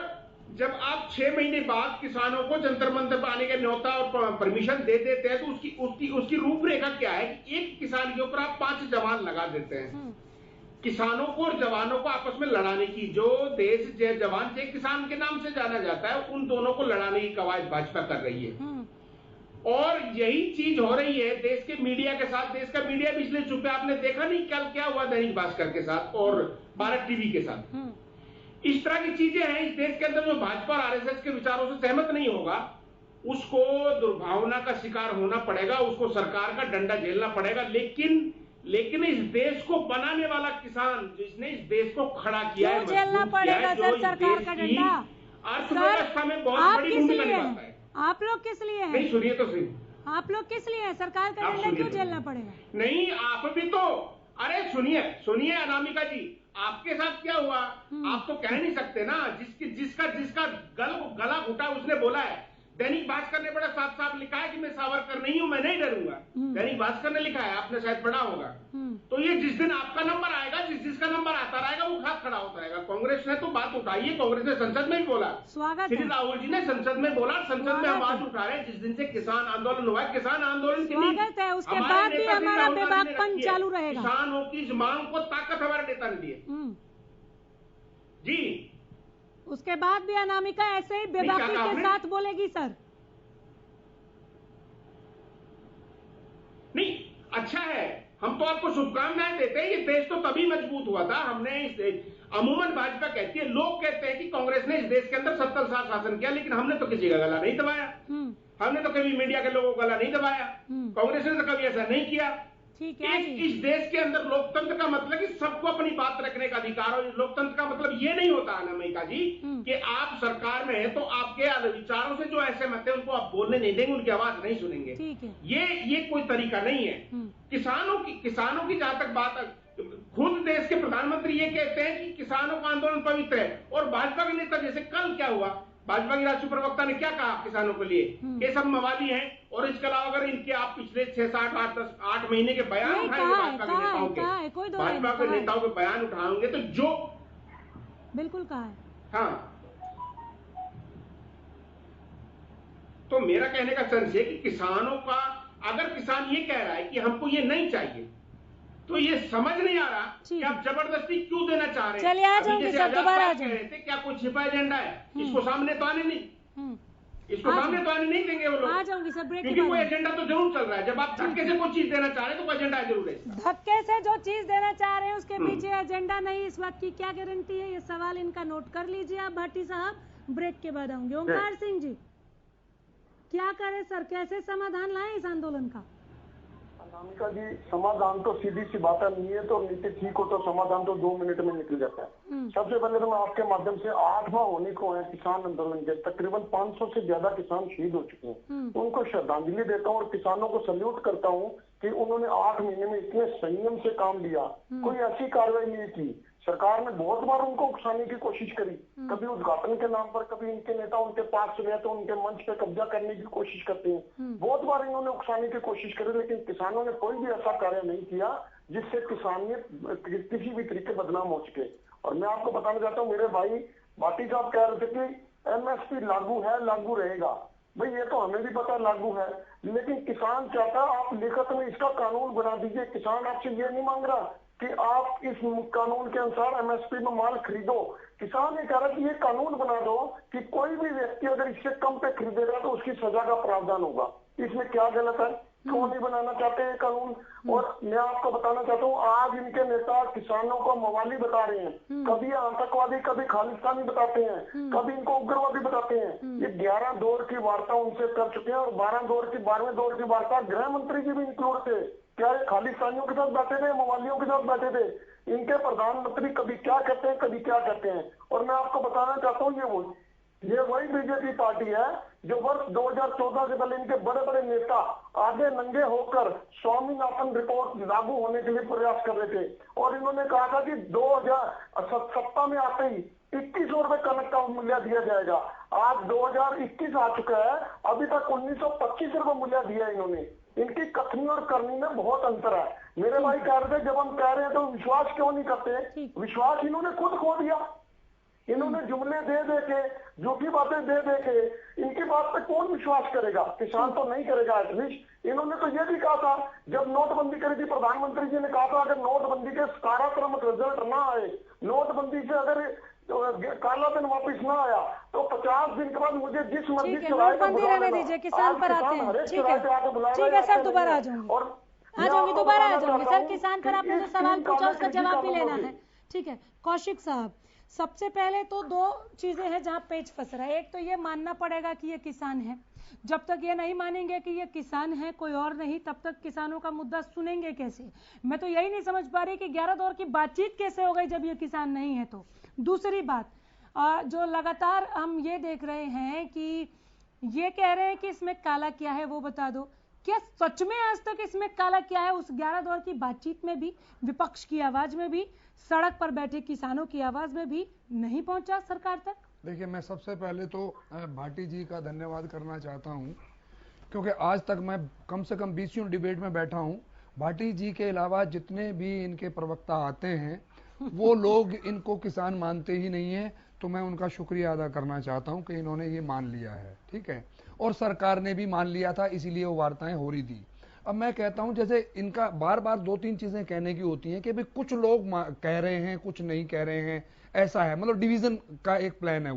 जब आप 6 महीने बाद किसानों को जंतर मंतर पर आने के न्योता और परमिशन दे देते हैं, तो उसकी रूपरेखा क्या है कि एक किसान के ऊपर आप 5 जवान लगा देते हैं। किसानों को और जवानों को आपस में लड़ाने की, जो देश जय जवान जय किसान के नाम से जाना जाता है, उन दोनों को लड़ाने की कवायद भाजपा कर रही है। और यही चीज हो रही है देश के मीडिया के साथ। देश का मीडिया भी इसलिए चुप है, आपने देखा नहीं कल क्या हुआ दैनिक भास्कर के साथ और भारत टीवी के साथ। इस तरह की चीजें हैं। इस देश के अंदर जो भाजपा और आरएसएस के विचारों से सहमत नहीं होगा, उसको दुर्भावना का शिकार होना पड़ेगा, उसको सरकार का डंडा झेलना पड़ेगा। लेकिन इस देश को बनाने वाला किसान, जिसने इस देश को खड़ा किया है, झेलना पड़ेगा सर सरकार का डंडा। अर्थव्यवस्था में बहुत बड़ी भूमिका निभाता है। आप लोग किस लिए हैं? नहीं, सुनिए तो सही, आप लोग किस लिए हैं? सरकार का डंडा क्यों झेलना पड़ेगा? नहीं, आप भी तो, अरे सुनिए अनामिका जी, आपके साथ क्या हुआ? आप तो कह नहीं सकते ना। जिसका गला घुटा उसने बोला है। दैनिक भास्कर ने बड़ा साफ साफ लिखा है कि मैं सावरकर नहीं हूं, मैं नहीं डरूंगा। दैनिक भास्कर ने लिखा है, आपने शायद पढ़ा होगा। तो ये जिस दिन आपका नंबर आएगा, जिसका नंबर आता रहेगा वो खास खड़ा होता रहेगा। कांग्रेस ने तो बात उठाई है, कांग्रेस ने संसद में भी बोला, श्री राहुल जी ने संसद में बोला, संसद में हम आवाज उठा रहे हैं। जिस दिन से किसान आंदोलन हुआ है, किसान आंदोलन की उसके बाद भी हमारा बेबाकपन चालू रहेगा। किसानों की इस मांग को ताकत हमारे नेता ने दी है जी। उसके बाद भी अनामिका ऐसे ही बेबाकी के साथ बोलेगी सर? नहीं, अच्छा है, हम तो आपको शुभकामनाएं देते हैं। ये देश तो तभी मजबूत हुआ था। हमने इस अमूमन भाजपा कहती है, लोग कहते हैं कि कांग्रेस ने इस देश के अंदर 70 साल शासन किया, लेकिन हमने तो किसी का गला नहीं दबाया। हमने तो कभी मीडिया के लोगों का गला नहीं दबाया। कांग्रेस ने तो कभी ऐसा नहीं किया। ठीक है। इस देश के अंदर लोकतंत्र का मतलब कि सबको अपनी बात रखने का अधिकार, और लोकतंत्र का मतलब ये नहीं होता अनामिका जी कि आप सरकार में है तो आपके विचारों से जो ऐसे मत है उनको आप बोलने नहीं देंगे, उनकी आवाज नहीं सुनेंगे। ठीक है। ये कोई तरीका नहीं है। किसानों की जहां तक बात, खुद देश के प्रधानमंत्री ये कहते हैं कि किसानों का आंदोलन पवित्र है, और भाजपा के नेता, जैसे कल क्या हुआ, भाजपा की राष्ट्रीय प्रवक्ता ने क्या कहा किसानों के लिए, ये सब मवाली हैं। और इसके अलावा अगर इनके आप पिछले 6, 7, 8 महीने के बयान उठाएंगे भाजपा के नेताओं के बयान उठाएंगे तो जो बिल्कुल कहा है। हाँ, तो मेरा कहने का सेंस है कि किसानों का, अगर किसान ये कह रहा है कि हमको ये नहीं चाहिए, तो ये समझ नहीं आ रहा कि आप जबरदस्ती क्यों देना चाह रहे हैं। चलिए आ जाऊंगी सर, दोबारा आ जाऊंगी। क्या कोई छिपा एजेंडा है? इसको सामने तो आने नहीं, इसको सामने तो आने नहीं देंगे वो लोग। आ जाऊंगी सर, ब्रेक क्योंकि कोई एजेंडा तो जरूर चल रहा है। जब आप धक्के से कोई चीज देना चाह रहे हैं तो कोई एजेंडा जरूर है। धक्के से जो चीज देना चाह रहे हैं उसके पीछे एजेंडा नहीं, इस बात की क्या गारंटी है? ये सवाल इनका नोट कर लीजिए आप भाटी साहब। ब्रेक के बाद आऊंगे। ओमकार सिंह जी, क्या करें सर, कैसे समाधान लाएं इस आंदोलन का? अनामिका जी, समाधान तो सीधी सी बात है, नियत और नीति ठीक हो तो समाधान तो 2 मिनट में निकल जाता है। सबसे पहले तो मैं आपके माध्यम से 8वां होने को है किसान आंदोलन के, तकरीबन 500 से ज्यादा किसान शहीद हो चुके हैं। उनको श्रद्धांजलि देता हूँ और किसानों को सल्यूट करता हूँ कि उन्होंने 8 महीने में इतने संयम से काम लिया, कोई ऐसी कार्रवाई नहीं की। सरकार ने बहुत बार उनको उकसाने की कोशिश करी, कभी उद्घाटन के नाम पर, कभी इनके नेता उनके पास गए तो उनके मंच पे कब्जा करने की कोशिश करते हैं। बहुत बार इन्होंने उकसाने की कोशिश करी, लेकिन किसानों ने कोई भी ऐसा कार्य नहीं किया जिससे किसान ने किसी भी तरीके बदनाम हो सके। और मैं आपको बताना चाहता हूँ, मेरे भाई भाटी साहब कह रहे थे कि एमएसपी लागू है, लागू रहेगा। भाई ये तो हमें भी पता लागू है, लेकिन किसान चाहता है आप लिखत में इसका कानून बना दीजिए। किसान आपसे ये नहीं मांग रहा कि आप इस कानून के अनुसार एमएसपी में माल खरीदो। किसान ये कह रहा है कि ये कानून बना दो कि कोई भी व्यक्ति अगर इससे कम पे खरीदेगा तो उसकी सजा का प्रावधान होगा। इसमें क्या गलत है? क्यों नहीं बनाना चाहते ये कानून? और मैं आपको बताना चाहता हूँ, आज इनके नेता किसानों को मवाली बता रहे हैं, कभी आतंकवादी, कभी खालिस्तानी बताते हैं, कभी इनको उग्रवादी बताते हैं। ये 11 दौर की वार्ता उनसे कर चुके हैं और 12वें दौर की वार्ता गृह मंत्री जी भी इंक्लूड थे। क्या ये खालिस्तानियों के साथ बैठे थे, मवालियों के साथ बैठे थे? इनके प्रधानमंत्री कभी क्या कहते हैं, कभी क्या कहते हैं। और मैं आपको बताना चाहता हूँ, ये वही बीजेपी पार्टी है जो वर्ष 2014 से पहले इनके बड़े बड़े नेता आधे नंगे होकर स्वामीनाथन रिपोर्ट लागू होने के लिए प्रयास कर रहे थे। और इन्होंने कहा था कि 2000 सत्ता में आते ही 2100 रुपए कनक का मूल्य दिया जाएगा। आज 2021 आ चुका है, अभी तक 1925 रुपए मूल्य दिया इन्होंने। इनकी कथनी और करनी में बहुत अंतर है। मेरे भाई कह रहे थे जब हम कह रहे हैं तो विश्वास क्यों नहीं करते? विश्वास इन्होंने खुद खो दिया। इन्होंने जुमले दे दे के, झूठी बातें दे दे के, इनकी बात पे कौन विश्वास करेगा? किसान तो नहीं करेगा एटलीस्ट। इन्होंने तो ये भी कहा था जब नोटबंदी करी थी, प्रधानमंत्री जी ने कहा था अगर नोटबंदी के सकारात्मक रिजल्ट ना आए, नोटबंदी से अगर काला धन वापिस ना आया तो 50 दिन के बाद मुझे जिस मर्जी नोटबंदी रहने दीजिए, किसान पर आते हैं। ठीक है सर, दोबारा आ जाऊंगी, दोबारा आ जाऊंगी सर। किसान पर आपने जो सवाल पूछा उसका जवाब भी लेना है। ठीक है कौशिक साहब, सबसे पहले तो 2 चीजें हैं जहां पेच फंस रहा है। एक तो ये मानना पड़ेगा कि ये किसान है। जब तक ये नहीं मानेंगे कि ये किसान है, कोई और नहीं, तब तक किसानों का मुद्दा सुनेंगे कैसे? मैं तो यही नहीं समझ पा रही कि 11 दौर की बातचीत कैसे हो गई जब ये किसान नहीं है तो। दूसरी बात, जो लगातार हम ये देख रहे हैं कि ये कह रहे हैं कि इसमें काला क्या है वो बता दो। क्या सच में आज तक इसमें काला क्या है? उस 11 दौर की बातचीत में भी, विपक्ष की आवाज में भी, सड़क पर बैठे किसानों की आवाज में भी नहीं पहुंचा सरकार तक। देखिए, मैं सबसे पहले तो भाटी जी का धन्यवाद करना चाहता हूं, क्योंकि आज तक मैं कम से कम 20 डिबेट में बैठा हूं। भाटी जी के अलावा जितने भी इनके प्रवक्ता आते हैं वो लोग इनको किसान मानते ही नहीं है। तो मैं उनका शुक्रिया अदा करना चाहता हूं कि इन्होंने ये मान लिया है। ठीक है, और सरकार ने भी मान लिया था, इसीलिए वो वार्ताएं हो रही थी। अब मैं कहता हूं जैसे इनका बार बार 2-3 चीजें कहने की होती हैं कि भाई कुछ लोग कह रहे हैं कुछ नहीं कह रहे हैं, ऐसा है, मतलब डिवीजन का एक प्लान है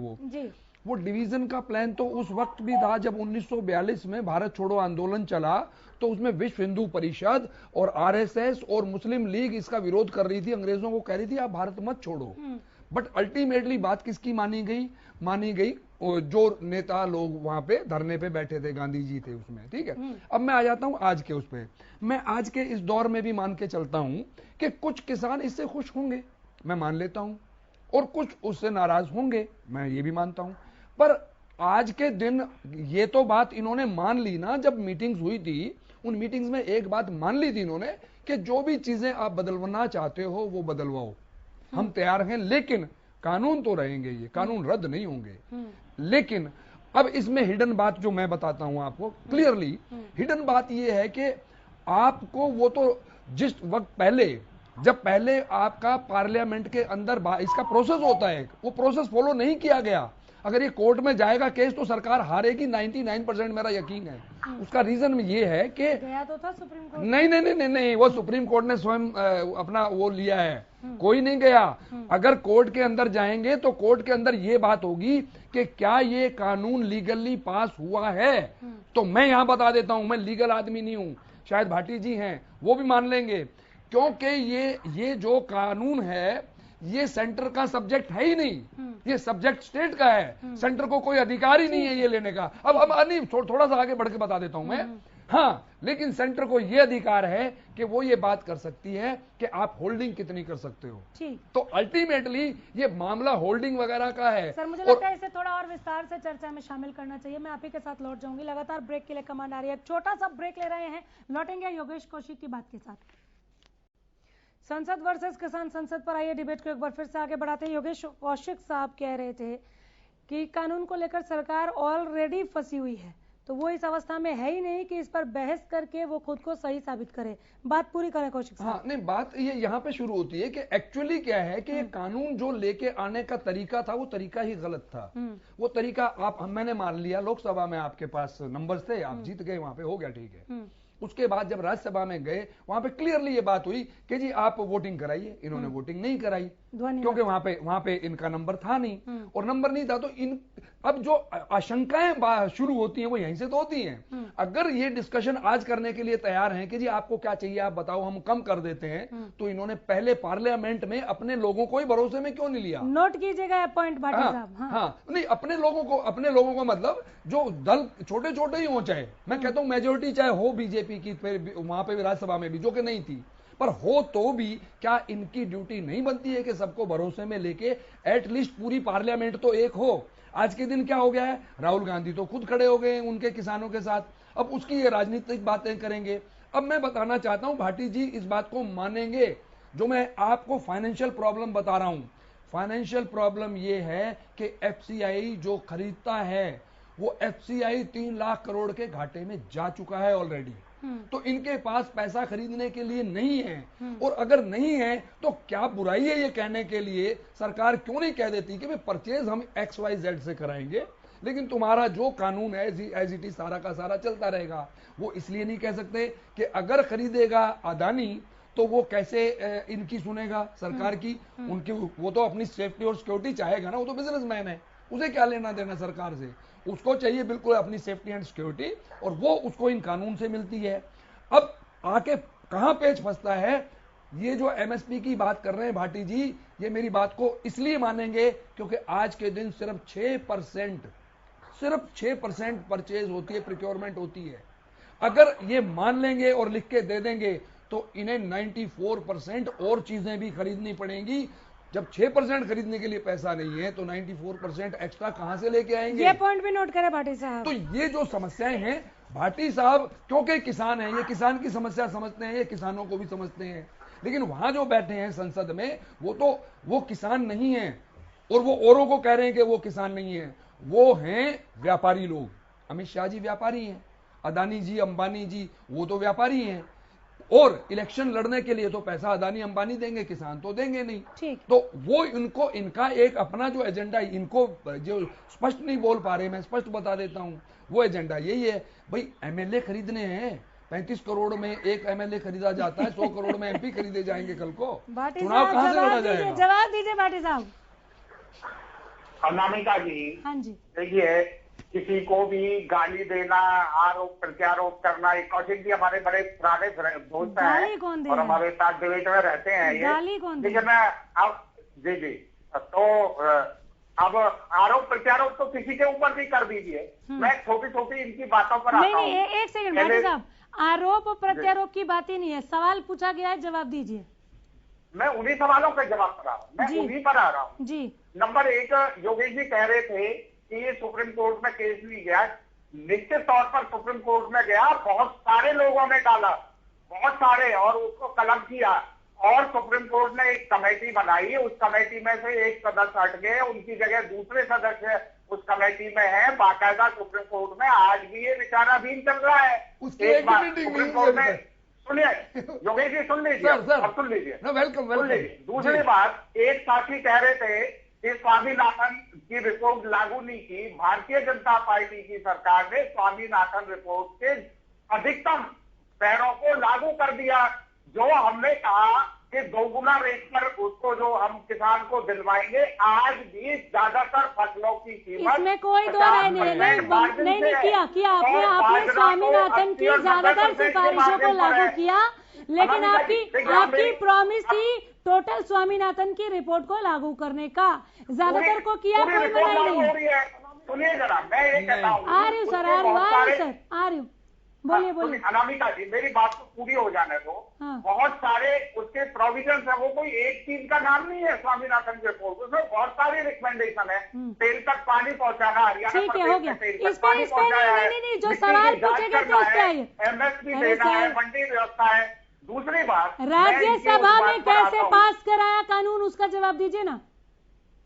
वो डिवीजन का प्लान तो उस वक्त भी था जब 1942 में भारत छोड़ो आंदोलन चला, तो उसमें विश्व हिंदू परिषद और आरएसएस और मुस्लिम लीग इसका विरोध कर रही थी, अंग्रेजों को कह रही थी आप भारत मत छोड़ो। बट अल्टीमेटली बात किसकी मानी गई जो नेता लोग वहां पे धरने पे बैठे थे, गांधी जी थे उसमें, ठीक है। अब मैं आ जाता हूं आज के उस पे, मैं आज के इस दौर में भी मान के चलता हूं कि कुछ किसान इससे खुश होंगे, मैं मान लेता हूं, और कुछ उससे नाराज होंगे, मैं ये भी मानता हूं। पर आज के दिन ये तो बात इन्होंने मान ली ना, जब मीटिंग्स हुई थी उन मीटिंग्स में एक बात मान ली थी इन्होंने कि जो भी चीजें आप बदलवाना चाहते हो वो बदलवाओ, हम तैयार हैं, लेकिन कानून तो रहेंगे, ये कानून रद्द नहीं होंगे। लेकिन अब इसमें हिडन बात जो मैं बताता हूं आपको क्लियरली, हिडन बात ये है कि आपको वो तो जिस वक्त पहले आपका पार्लियामेंट के अंदर इसका प्रोसेस होता है, वो प्रोसेस फॉलो नहीं किया गया। अगर ये कोर्ट में जाएगा केस तो सरकार हारेगी 99% मेरा यकीन है। उसका रीजन ये है कि गया तो था सुप्रीम कोर्ट, नहीं, वो सुप्रीम कोर्ट ने स्वयं अपना वो लिया है, कोई नहीं गया। अगर कोर्ट के अंदर जाएंगे तो कोर्ट के अंदर ये बात होगी कि क्या ये कानून लीगली पास हुआ है, तो मैं यहां बता देता हूं, मैं लीगल आदमी नहीं हूं, शायद भाटी जी हैं वो भी मान लेंगे, क्योंकि ये जो कानून है ये सेंटर का सब्जेक्ट है ही नहीं, ये सब्जेक्ट स्टेट का है, सेंटर को कोई अधिकार ही नहीं है ये लेने का। अब नहीं, थोड़ा सा आगे बढ़ के बता देता हूं मैं, हाँ, लेकिन सेंटर को यह अधिकार है कि वो ये बात कर सकती है कि आप होल्डिंग कितनी कर सकते हो। तो अल्टीमेटली ये मामला होल्डिंग वगैरह का है। सर मुझे लगता है इसे थोड़ा और विस्तार से चर्चा में शामिल करना चाहिए। मैं आप ही के साथ लौट जाऊंगी, लगातार ब्रेक के लिए कमांड आ रही है, एक छोटा सा ब्रेक ले रहे हैं, लौटेंगे योगेश कौशिक की बात के साथ। संसद वर्सेस किसान संसद पर आइए डिबेट को एक बार फिर से आगे बढ़ाते हैं। योगेश कौशिक साहब कह रहे थे कि कानून को लेकर सरकार ऑलरेडी फंसी हुई है, तो वो इस अवस्था में है ही नहीं कि इस पर बहस करके वो खुद को सही साबित करे। बात पूरी करें कौशिक साहब। हाँ, नहीं, बात ये यहाँ पे शुरू होती है कि एक्चुअली क्या है कि कानून जो लेके आने का तरीका था वो तरीका ही गलत था। वो तरीका मैंने मान लिया, लोकसभा में आपके पास नंबर्स थे, आप जीत गए, वहां पे हो गया, ठीक है। उसके बाद जब राज्यसभा में गए वहां पे क्लियरली ये बात हुई कि जी आप वोटिंग कराइए, इन्होंने वोटिंग नहीं कराई क्योंकि वहां पे इनका नंबर था नहीं, और नंबर नहीं था तो अब जो आशंकाएं शुरू होती हैं वो यहीं से तो होती हैं। अगर ये डिस्कशन आज करने के लिए तैयार हैं कि जी आपको क्या चाहिए आप बताओ, हम कम कर देते हैं, तो इन्होंने पहले पार्लियामेंट में अपने लोगों को ही भरोसे में क्यों नहीं लिया? नोट कीजिएगा पॉइंट भाटी साहब। हाँ, नहीं, अपने लोगों को मतलब जो दल छोटे छोटे ही हो, चाहे मैं कहता हूं मेजोरिटी चाहे हो बीजेपी की, फिर वहां पे भी राज्यसभा में भी, जो कि नहीं थी, पर हो तो भी क्या इनकी ड्यूटी नहीं बनती है कि सबको भरोसे में लेके एटलीस्ट पूरी पार्लियामेंट तो एक हो? आज के दिन क्या हो गया है, राहुल गांधी तो खुद खड़े हो गए उनके किसानों के साथ, अब उसकी ये राजनीतिक बातें करेंगे। अब मैं बताना चाहता हूं भाटी जी इस बात को मानेंगे, जो मैं आपको फाइनेंशियल प्रॉब्लम बता रहा हूं, फाइनेंशियल प्रॉब्लम ये है कि एफसीआई जो खरीदता है वो एफसीआई 3 लाख करोड़ के घाटे में जा चुका है ऑलरेडी, तो इनके पास पैसा खरीदने के लिए नहीं है। और अगर नहीं है तो क्या बुराई है ये कहने के लिए, सरकार क्यों नहीं कह देती कि भाई परचेज हम XYZ से कराएंगे, लेकिन तुम्हारा जो कानून है एज इट इज सारा का सारा चलता रहेगा। वो इसलिए नहीं कह सकते कि अगर खरीदेगा अदानी तो वो कैसे इनकी सुनेगा, सरकार की, उनकी, वो तो अपनी सेफ्टी और सिक्योरिटी चाहेगा ना, वो तो बिजनेसमैन है, उसे क्या लेना देना सरकार से, उसको चाहिए बिल्कुल अपनी सेफ्टी एंड सिक्योरिटी, और वो उसको इन कानून से मिलती है। अब आके कहां पेच फंसता है, ये जो एमएसपी की बात कर रहे हैं भाटी जी, ये मेरी बात को इसलिए मानेंगे क्योंकि आज के दिन सिर्फ 6% परचेज होती है, प्रिक्योरमेंट होती है। अगर ये मान लेंगे और लिख के दे देंगे तो इन्हें 94% और चीजें भी खरीदनी पड़ेंगी। जब 6% खरीदने के लिए पैसा नहीं है तो 94% एक्स्ट्रा कहां से लेके आएंगे? ये पॉइंट भी नोट करें भाटी साहब। तो ये जो समस्याएं हैं भाटी साहब, क्योंकि किसान हैं, ये किसान की समस्या समझते हैं, ये किसानों को भी समझते हैं, लेकिन वहां जो बैठे हैं संसद में वो किसान नहीं है, और वो औरों को कह रहे हैं कि वो किसान नहीं है, वो हैं व्यापारी लोग। अमित शाह जी व्यापारी हैं, अदानी जी, अंबानी जी, वो तो व्यापारी हैं, और इलेक्शन लड़ने के लिए तो पैसा अदानी अंबानी देंगे, किसान तो देंगे नहीं। तो वो इनका एक अपना जो एजेंडा, इनको जो स्पष्ट नहीं बोल पा रहे, मैं स्पष्ट बता देता हूं, वो एजेंडा यही है, भाई एमएलए खरीदने हैं, 35 करोड़ में एक एमएलए खरीदा जाता है, 100 करोड़ में एमपी खरीदे जाएंगे कल को। भाटी चुनाव साहब कहां से लड़ा जवाब दीजिए, जाएगा? जवाब दीजिए भाटी साहब। अनामिका जी, हाँ जी, देखिए, किसी को भी गाली देना, आरोप प्रत्यारोप करना, ये कौशिक जी हमारे बड़े पुराने दोस्त गाली हैं कौन दे और रहा है? हमारे साथ डिबेट में रहते हैं ये। गाली कौन दे देखिए मैं अब जी तो अब आरोप प्रत्यारोप तो किसी के ऊपर भी कर दीजिए, मैं छोटी छोटी इनकी बातों पर नहीं आता हूँ। नहीं, एक सेकंड भाटी साहब, आरोप और प्रत्यारोप की बात ही नहीं है, सवाल पूछा गया है, जवाब दीजिए। मैं उन्हीं सवालों का जवाब कर रहा हूँ, मैं जी। उन्हीं पर आ रहा हूँ। जी, नंबर एक, योगेश जी कह रहे थे कि ये सुप्रीम कोर्ट में केस नहीं गया। निश्चित तौर पर सुप्रीम कोर्ट में गया, बहुत सारे लोगों ने डाला, बहुत सारे, और उसको कलम किया, और सुप्रीम कोर्ट ने एक कमेटी बनाई, उस कमेटी में से एक सदस्य हट गए, उनकी जगह दूसरे सदस्य उस कमेटी में है, बाकायदा सुप्रीम कोर्ट में आज भी ये विचाराधीन चल रहा है। उसकी एक एक बार मीटिंग सुप्रीम नहीं कोर्ट हुई में, अभी सुनिए योगेश जी, सुन लीजिए, सर अब सुन लीजिए, वेलकम सुन लीजिए। दूसरी बात, एक साथी कह रहे थे कि स्वामीनाथन की रिपोर्ट लागू नहीं की, भारतीय जनता पार्टी की सरकार ने स्वामीनाथन रिपोर्ट के अधिकतम पैरों को लागू कर दिया। जो हमने कहा कि दोगुना रेट पर उसको जो हम किसान को दिलवाएंगे, आज भी ज्यादातर फसलों की कीमत, इसमें कोई दो राय नहीं है। नहीं किया आपने स्वामीनाथन की ज्यादातर सिफारिशों को लागू किया, लेकिन आपकी प्रॉमिस थी टोटल स्वामीनाथन की रिपोर्ट को लागू करने का, ज्यादातर को किया, कोई मना ही नहीं। सुनिए जरा, मैं ये कहता हूँ, आ रही हूँ सर, आ रही हूँ, बोलिए बोलिए। अनामिका जी, मेरी बात को पूरी हो जाने दो। हाँ। बहुत सारे उसके प्रोविजन है, वो कोई एक चीज का नाम नहीं है स्वामीनाथन के रिपोर्ट, उसमें बहुत सारी रिकमेंडेशन है। तेल तक पानी पहुंचाना, हरियाणा ठीक है, हो गया। इस पे नहीं, जो सवाल पूछे गए थे उस पे आइए। एमएसपी देना है, मंडी व्यवस्था है। दूसरी बात, राज्यसभा में कैसे पास कराया कानून, उसका जवाब दीजिए ना।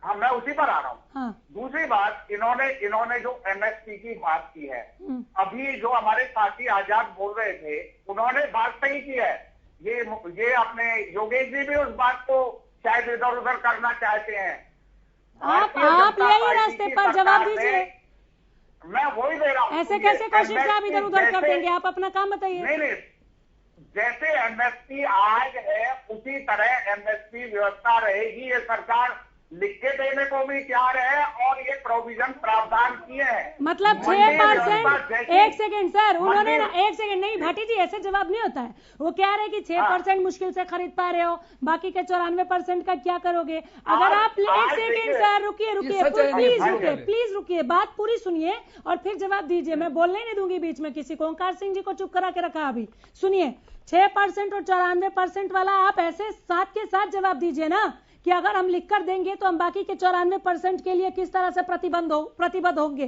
हाँ, मैं उसी पर आ रहा हूँ। हाँ। दूसरी बात, इन्होंने जो एमएसपी की बात की है, अभी जो हमारे साथी आजाद बोल रहे थे, उन्होंने बात सही की है। ये अपने योगेश जी भी उस बात को शायद इधर उधर करना चाहते हैं। आप यही रास्ते पर जवाब दीजिए। मैं वही दे रहा हूँ। ऐसे कैसे कौशिक साहब इधर उधर कर देंगे, आप अपना काम बताइए। नहीं, जैसे एमएसपी आज है उसी तरह एमएसपी व्यवस्था रहेगी। ये सरकार लिख के देने को भी तैयार है और ये प्रोविजन प्रावधान किए हैं। मतलब 6%, एक सेकंड सर, उन्होंने ना, एक सेकंड नहीं भाटी जी, ऐसे जवाब नहीं होता है। वो कह रहे हैं कि 6% मुश्किल से खरीद पा रहे हो, बाकी के 94% का क्या करोगे? अगर आप, एक सेकंड सर, रुकिए प्लीज रुकिए, बात पूरी सुनिए और फिर जवाब दीजिए। मैं बोलने नहीं दूंगी बीच में किसी को। ओंकार सिंह जी को चुप करा के रखा अभी। सुनिए, 6% और 94% वाला आप ऐसे साथ के साथ जवाब दीजिए ना, कि अगर हम लिख कर देंगे तो हम बाकी के 94% के लिए किस तरह से प्रतिबद्ध होंगे।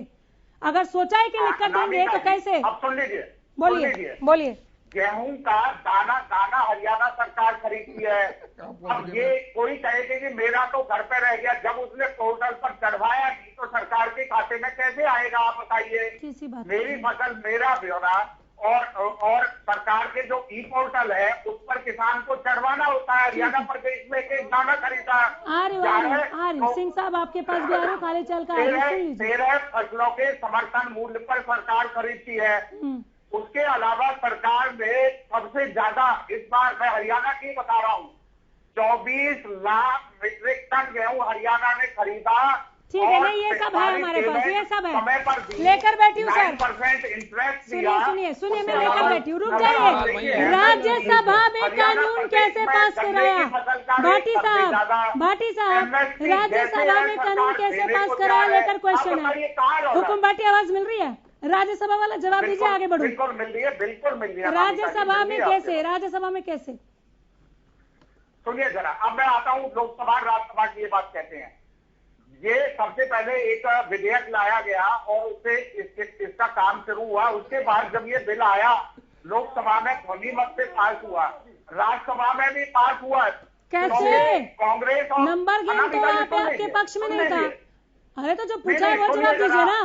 अगर सोचा है कि लिख कर देंगे तो कैसे? अब सुन लीजिए, बोलिए। गेहूं का दाना हरियाणा सरकार खरीदती है। अब ये कोई कहेगा कि मेरा तो घर पे रह गया, जब उसने पोर्टल पर चढ़वाया नहीं तो सरकार के खाते में कैसे आएगा, आप बताइए। मेरी फसल मेरा ब्यौरा और सरकार के जो ई पोर्टल है उस पर किसान को चढ़वाना होता है। हरियाणा प्रदेश में एक दाना खरीदा। सिंह साहब आपके पास भी आ रहे, काले चाल का 13 फसलों के समर्थन मूल्य पर सरकार खरीदती है। उसके अलावा सरकार ने सबसे ज्यादा, इस बार मैं हरियाणा की बता रहा हूँ, 24 लाख मीट्रिक टन गेहूं हरियाणा ने खरीदा। ठीक है, नहीं ये सब है हमारे पास, ये सब है, लेकर बैठी हूँ सर। 9% इंटरेस्ट। सुनिए, मैं लेकर बैठी हूँ, रुक जाइए। राज्यसभा में कानून कैसे पास कराया भाटी साहब, राज्यसभा में कानून कैसे पास कराया, लेकर क्वेश्चन है। हुकुम भाटी, आवाज मिल रही है? राज्यसभा वाला जवाब दीजिए, आगे बढ़ो। बिल्कुल मिल रही है। राज्यसभा में कैसे? सुनिए जरा, अब मैं आता हूँ लोकसभा राज्यसभा की ये बात कहते हैं। ये सबसे पहले एक विधेयक लाया गया और उससे इसका काम शुरू हुआ। उसके बाद जब ये बिल आया लोकसभा में ध्वनि मत से पास हुआ, राज्यसभा में भी पास हुआ। कैसे? कांग्रेस और नंबर गेम तो आपके पक्ष में नहीं था। अरे तो जो पूछा है वो जवाब दीजिए ना।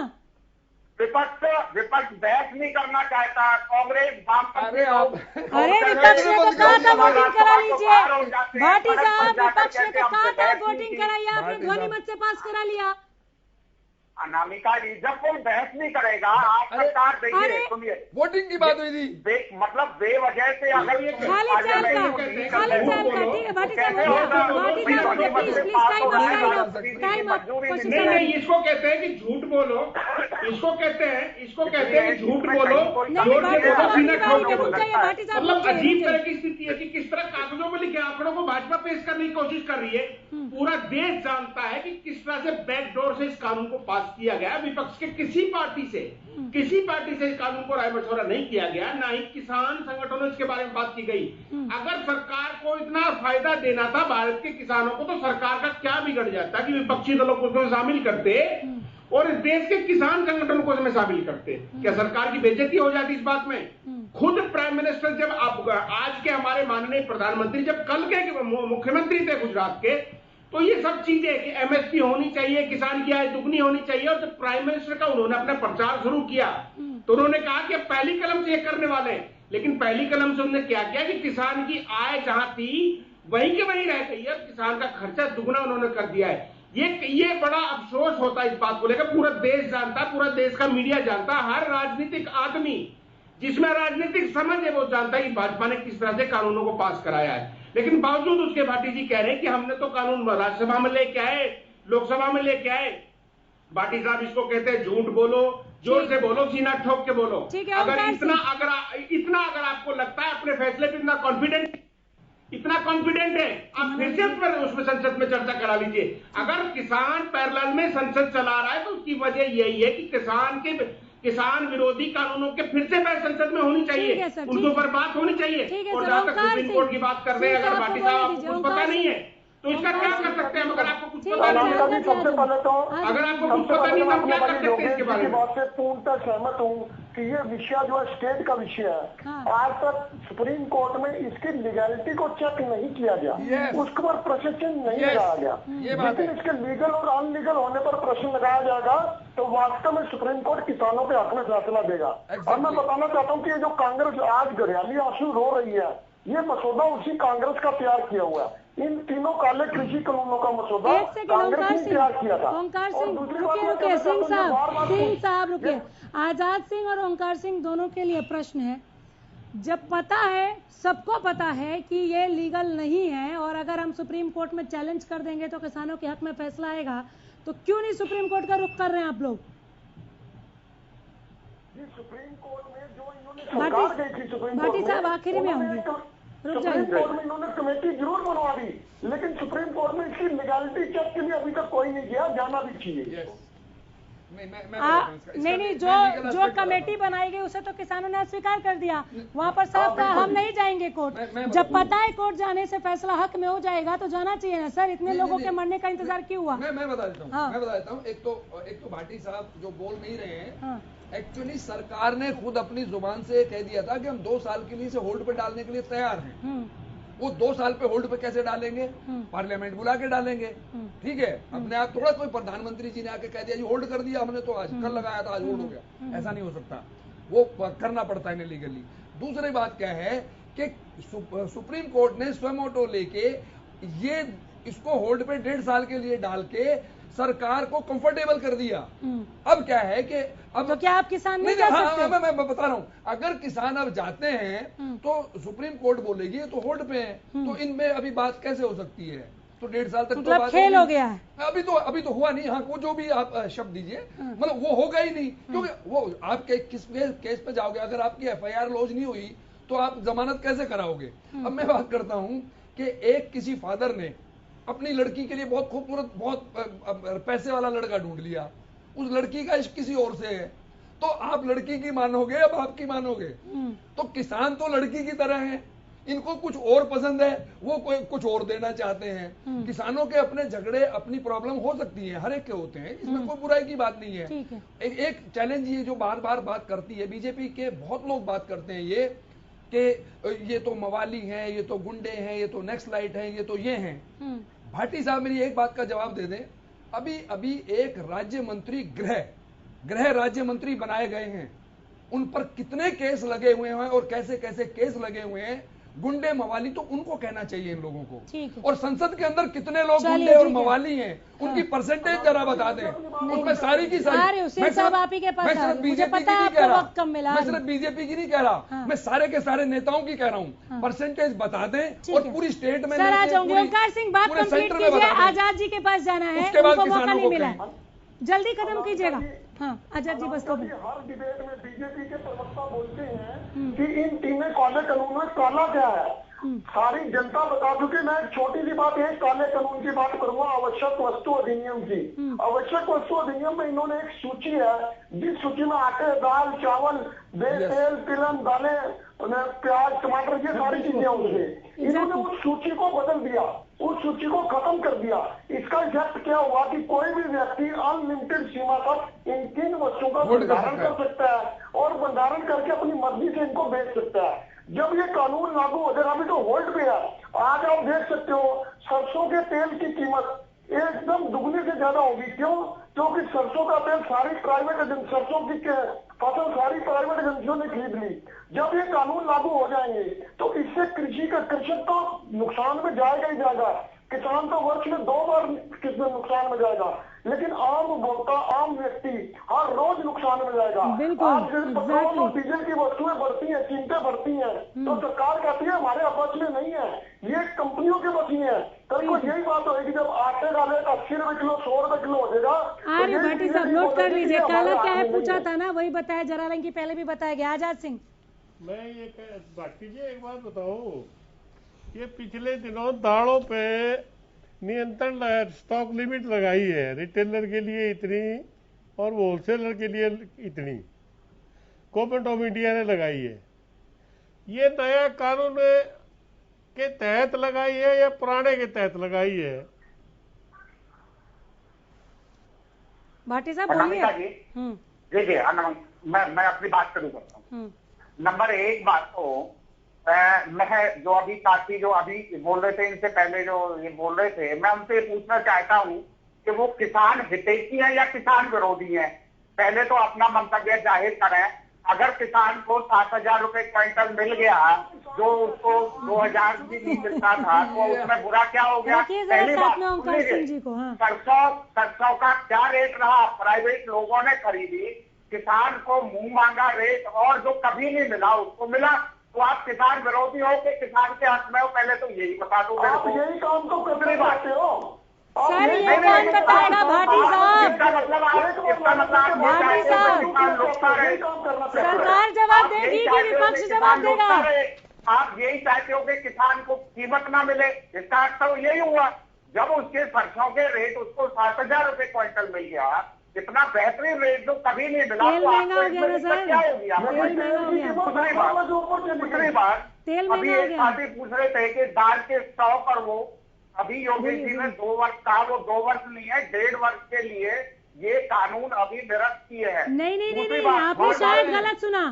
विपक्ष बहस नहीं करना चाहता, कांग्रेस अरे विपक्ष ने तो कहा था वोटिंग करा लीजिए। भाटी साहब, विपक्ष ने तो कहा था वोटिंग कराइए, आपने ध्वनि मत से पास करा लिया। अनामिका जी, जब कोई बहस नहीं करेगा आप सरकार देखिए, सुनिए, वोटिंग की बात हुई थी, मतलब बेवजह से अगर खाली चाल का, ठीक है भाटी साहब, नहीं, इसको कहते हैं कि झूठ बोलो, इसको कहते हैं कि झूठ बोलो, जोर से बोलो, सीना ठोक के बोलो। मतलब अजीब तरह की स्थिति है कि किस तरह कागजों में लिखे आंकड़ों को भाजपा पेश करने की कोशिश कर रही है। पूरा देश जानता है कि किस तरह से बैकडोर से इस कानून को पास किया गया। विपक्ष के किसी पार्टी से इस कानून को राय मशवरा नहीं किया गया, ना ही किसान संगठनों इसके बारे में बात की गई। अगर सरकार को इतना फायदा देना था भारत के किसानों को, तो सरकार का क्या बिगड़ जाता कि विपक्षी दलों को उसमें शामिल करते और इस देश के किसान संगठनों को इसमें शामिल करते। क्या सरकार की बेइज्जती हो जाती इस बात में? खुद प्राइम मिनिस्टर जब आज के हमारे माननीय प्रधानमंत्री जब कल के मुख्यमंत्री थे गुजरात के, तो ये सब चीजें कि एमएसपी होनी चाहिए, किसान की आय दुगनी होनी चाहिए, और जब प्राइम मिनिस्टर का उन्होंने अपना प्रचार शुरू किया तो उन्होंने कहा कि अब पहली कलम से ये करने वाले हैं। लेकिन पहली कलम से उन्होंने क्या किया कि किसान की आय जहां थी वहीं के वहीं रह गई है, किसान का खर्चा दुगना उन्होंने कर दिया है। ये बड़ा अफसोस होता है इस बात को लेकर। पूरा देश जानता है, पूरा देश का मीडिया जानता है, हर राजनीतिक आदमी जिसमें राजनीतिक समझ है वो जानता है कि भाजपा ने किस तरह से कानूनों को पास कराया है। लेकिन बावजूद उसके भाटी जी कह रहे हैं कि हमने तो कानून राज्यसभा में लेके आए, लोकसभा में लेके आए। भाटी साहब इसको कहते हैं झूठ बोलो, जोर से बोलो, सीना ठोक के बोलो। अगर अगर आपको लगता है अपने फैसले पे इतना कॉन्फिडेंट है, आप फिर से उसमें संसद में चर्चा करा लीजिए। अगर किसान पैरेलल में संसद चला रहा है तो उसकी वजह यही है कि किसान विरोधी कानूनों के फिर से बहस संसद में होनी चाहिए, उनके ऊपर बात होनी चाहिए। और जहां तक सुप्रीम कोर्ट की बात कर रहे हैं, अगर भाटी साहब आपको कुछ पता नहीं है तो इसका क्या कर सकते हैं? अगर आपको कुछ पता नहीं है, सबसे पहले तो अगर आपको कुछ पता नहीं है तो क्या कर सकते हैं इसके बारे में? बात से पूर्णतः सहमत हूँ कि ये विषय जो है स्टेट का विषय है। आज तक सुप्रीम कोर्ट में इसकी लीगैलिटी को चेक नहीं किया गया, उसके पर प्रशिक्षण नहीं लगाया गया। लेकिन इसके लीगल और अनलीगल होने पर प्रश्न लगाया जाएगा तो वास्तव में सुप्रीम कोर्ट किसानों के हक में फैसला देगा। और मैं बताना चाहता हूँ कि ये जो कांग्रेस आज घरियाली आंसू रो रही है, ये मसौदा उसी कांग्रेस का तैयार किया हुआ है। इन तीनों काले कृषि कानूनों का मसौदा कांग्रेस ने तैयार किया था। ओंकार सिंह रुकिए, सिंह साहब रुकिए। आजाद सिंह और ओंकार सिंह दोनों के लिए प्रश्न है। जब पता है, सबको पता है कि ये लीगल नहीं है और अगर हम सुप्रीम कोर्ट में चैलेंज कर देंगे तो किसानों के हक में फैसला आएगा, तो क्यों नहीं सुप्रीम कोर्ट का रुख कर रहे हैं आप लोग? सुप्रीम कोर्ट में जो इन्होंने भाटी साहब आखिरी में होंगे, सुप्रीम कोर्ट में इन्होंने कमेटी जरूर बनवा दी, लेकिन सुप्रीम कोर्ट में इसकी लीगैलिटी चेक के लिए अभी तक कोई नहीं गया, जाना भी चाहिए। नहीं, जो कमेटी बनाई गई उसे तो किसानों ने अस्वीकार कर दिया। वहाँ पर साफ कहा हम नहीं जाएंगे कोर्ट। जब पता है कोर्ट जाने से फैसला हक में हो जाएगा तो जाना चाहिए ना सर। इतने लोगों के मरने का इंतजार क्यों हुआ? मैं बता देता हूँ, मैं बता देता हूँ। एक तो भाटी साहब जो बोल नहीं रहे हैं, एक्चुअली सरकार ने खुद अपनी जुबान से कह दिया था कि हम 2 साल के लिए इसे होल्ड पे डालने के लिए तैयार हैं। वो 2 साल पे होल्ड पे कैसे डालेंगे? पार्लियामेंट बुला के डालेंगे, ठीक है। अपने आप थोड़ा कोई प्रधानमंत्री जी ने आके कह दिया जी होल्ड कर दिया हमने, तो आज कल लगाया था आज होल्ड हो गया, ऐसा नहीं हो सकता। वो करना पड़ता है लीगली। दूसरी बात क्या है कि सुप्रीम कोर्ट ने स्वमोटो लेके ये इसको होल्ड पे 1.5 साल के लिए डाल के सरकार को कंफर्टेबल कर दिया। अब क्या है कि अब तो क्या आप किसान नहीं जा सकते? मैं बता रहा हूँ, अगर किसान अब जाते हैं तो सुप्रीम कोर्ट बोलेगी तो होल्ड पे है, तो इनमें अभी बात कैसे हो सकती है? तो 1.5 साल तक मतलब तो बात खेल हो गया है। अभी तो हुआ नहीं। हाँ, वो जो भी आप शब्द दीजिए, मतलब वो होगा ही नहीं, क्योंकि वो आप किस केस पे जाओगे? अगर आपकी FIR लॉन्च नहीं हुई तो आप जमानत कैसे कराओगे? अब मैं बात करता हूँ कि एक किसी फादर ने अपनी लड़की के लिए बहुत खूबसूरत, बहुत पैसे वाला लड़का ढूंढ लिया, उस लड़की का इश्क किसी और से है, तो आप लड़की की मानोगे या बाप की मानोगे? तो किसान तो लड़की की तरह हैं, इनको कुछ और पसंद है, वो कोई कुछ और देना चाहते हैं। किसानों के अपने झगड़े, अपनी प्रॉब्लम हो सकती है, हर एक के होते हैं, इसमें कोई बुराई की बात नहीं है। एक चैलेंज ये जो बार बार बात करती है बीजेपी के बहुत लोग बात करते हैं ये कि ये तो मवाली हैं, ये तो गुंडे हैं, ये तो नेक्सलाइट हैं, ये तो ये हैं। भाटी साहब मेरी एक बात का जवाब दे दें। अभी एक राज्य मंत्री गृह राज्य मंत्री बनाए गए हैं, उन पर कितने केस लगे हुए हैं और कैसे कैसे केस लगे हुए हैं गुंडे मवाली, तो उनको कहना चाहिए इन लोगों को। ठीक है। और संसद के अंदर कितने लोग चलिए, गुंडे और ठीक है। मवाली हैं, उनकी परसेंटेज जरा बता दें। उसमें सारी की सारी, अरे उसे सब आप ही के पास मैं आ सिर्फ रही। मुझे बीजेपी की पता है नहीं आपको कह रहा, वक्त कम मिला। मैं सिर्फ बीजेपी की नहीं कह रहा, हाँ। मैं सारे के सारे नेताओं की कह रहा हूँ। परसेंटेज बता दें ठीक और है। पूरी स्टेट में सर आ लेके जाऊंगी। पूरी- ओंकार सिंह बात पूरे कंप्लीट सेंटर में कीजिए। बता दें। आजाद जी के पास जाना है, उसके बाद उनको मौका किसानों नहीं को मिला कहें। है। जल्दी कदम कीजिएगा। हाँ आजाद जी बस दो मिनट। हर डिबेट में बीजेपी के प्रवक्ता बोलते हैं कि इन तीनों काले कानून में काला क्या है। सारी जनता बता चुकी। मैं एक छोटी सी बात, एक काले कानून की बात करूंगा, आवश्यक वस्तु अधिनियम की। आवश्यक वस्तु अधिनियम में इन्होंने एक सूची है, जिस सूची में आटे, दाल, चावल, तेल, तिलहन, दालें, प्याज, टमाटर, ये सारी चीजें होंगी। इन्होंने उस सूची को बदल दिया, उस सूची को खत्म कर दिया। इसका इफेक्ट क्या हुआ कि कोई भी व्यक्ति अनलिमिटेड सीमा तक इन तीन वस्तुओं का भंडारण कर सकता है और भंडारण करके अपनी मर्जी से इनको बेच सकता है। जब ये कानून लागू हो जाएगा, अभी तो होल्ड पे है। आज आप देख सकते हो सरसों के तेल की कीमत एकदम दुगने से ज्यादा होगी। क्यों? क्योंकि सरसों का तेल सारी प्राइवेट एजेंसी, सरसों की फसल सारी प्राइवेट एजेंसियों ने खरीद ली। जब ये कानून लागू हो जाएंगे तो इससे कृषक तो नुकसान में जाएगा ही जाएगा। किसान तो वर्ष में 2 बार नुकसान में जाएगा, लेकिन आम उपभोक्ता, आम व्यक्ति हर रोज नुकसान में जाएगा। आज पेट्रोल और डीजल की वस्तुएं बढ़ती हैं, कीमतें बढ़ती हैं, तो सरकार कहती है हमारे अपच में नहीं है, ये कंपनियों के बची है। कल को यही बात होगी जब आटे का रेट 80 रुपए किलो, 100 रुपए किलो हो जाएगा। अरे भाटी साहब नोट कर लीजिए। काला क्या है पूछा था ना, वही बताया। जरा रंग की पहले भी बताया गया। आजाद सिंह मैं ये भाटी जी एक बात बताऊं, ये पिछले दिनों दालों पे नियंत्रण स्टॉक लिमिट लगाई है, रिटेलर के लिए इतनी और होलसेलर के लिए इतनी गवर्नमेंट ऑफ इंडिया ने लगाई है। ये नया कानून के तहत लगाई है या पुराने के तहत लगाई है? भाटी साहब अनामिका बोलिए। जी जी मैं अपनी बात शुरू करता हूँ। नंबर एक बात तो मैं जो अभी साथी जो अभी बोल रहे थे, इनसे पहले जो ये बोल रहे थे, मैं उनसे पूछना चाहता हूँ कि वो किसान हितैषी हैं या किसान विरोधी हैं। पहले तो अपना मंतव्य जाहिर करें। अगर किसान को 7,000 रुपए क्विंटल मिल गया, जो उसको 2,000 भी नहीं मिलता था, तो उसमें बुरा क्या हो गया? पहली बात, सरसों का क्या रेट रहा? प्राइवेट लोगों ने खरीदी, किसान को मुंह मांगा रेट, और जो कभी नहीं मिला उसको मिला। तो आप किसान विरोधी हो कि किसान के हक में हो? पहले तो यही बता दो। आप यही काम तो करने बातें हो सर, ये कौन बताएगा भाटी साहब? भाटी साहब, सरकार जवाब देगी कि विपक्ष जवाब देगा? आप यही चाहते हो कि किसान को कीमत ना मिले। इसका अर्थ तो यही हुआ, जब उसके सरसों के रेट उसको 7,000 रुपए क्विंटल मिल गया, इतना बेहतरीन रेट जो कभी नहीं मिला, तेल तो महंगा हो आपको गया ना सर? क्या हो गया? दूसरी बात, तेल अभी महंगा हो एक गया। साथी पूछ रहे थे कि दाल के स्टॉक पर वो अभी योगी जी ने 2 वर्ष कहा, वो 2 वर्ष नहीं है, 1.5 वर्ष के लिए ये कानून अभी निरस्त किए हैं। नहीं, आपने शायद गलत सुना।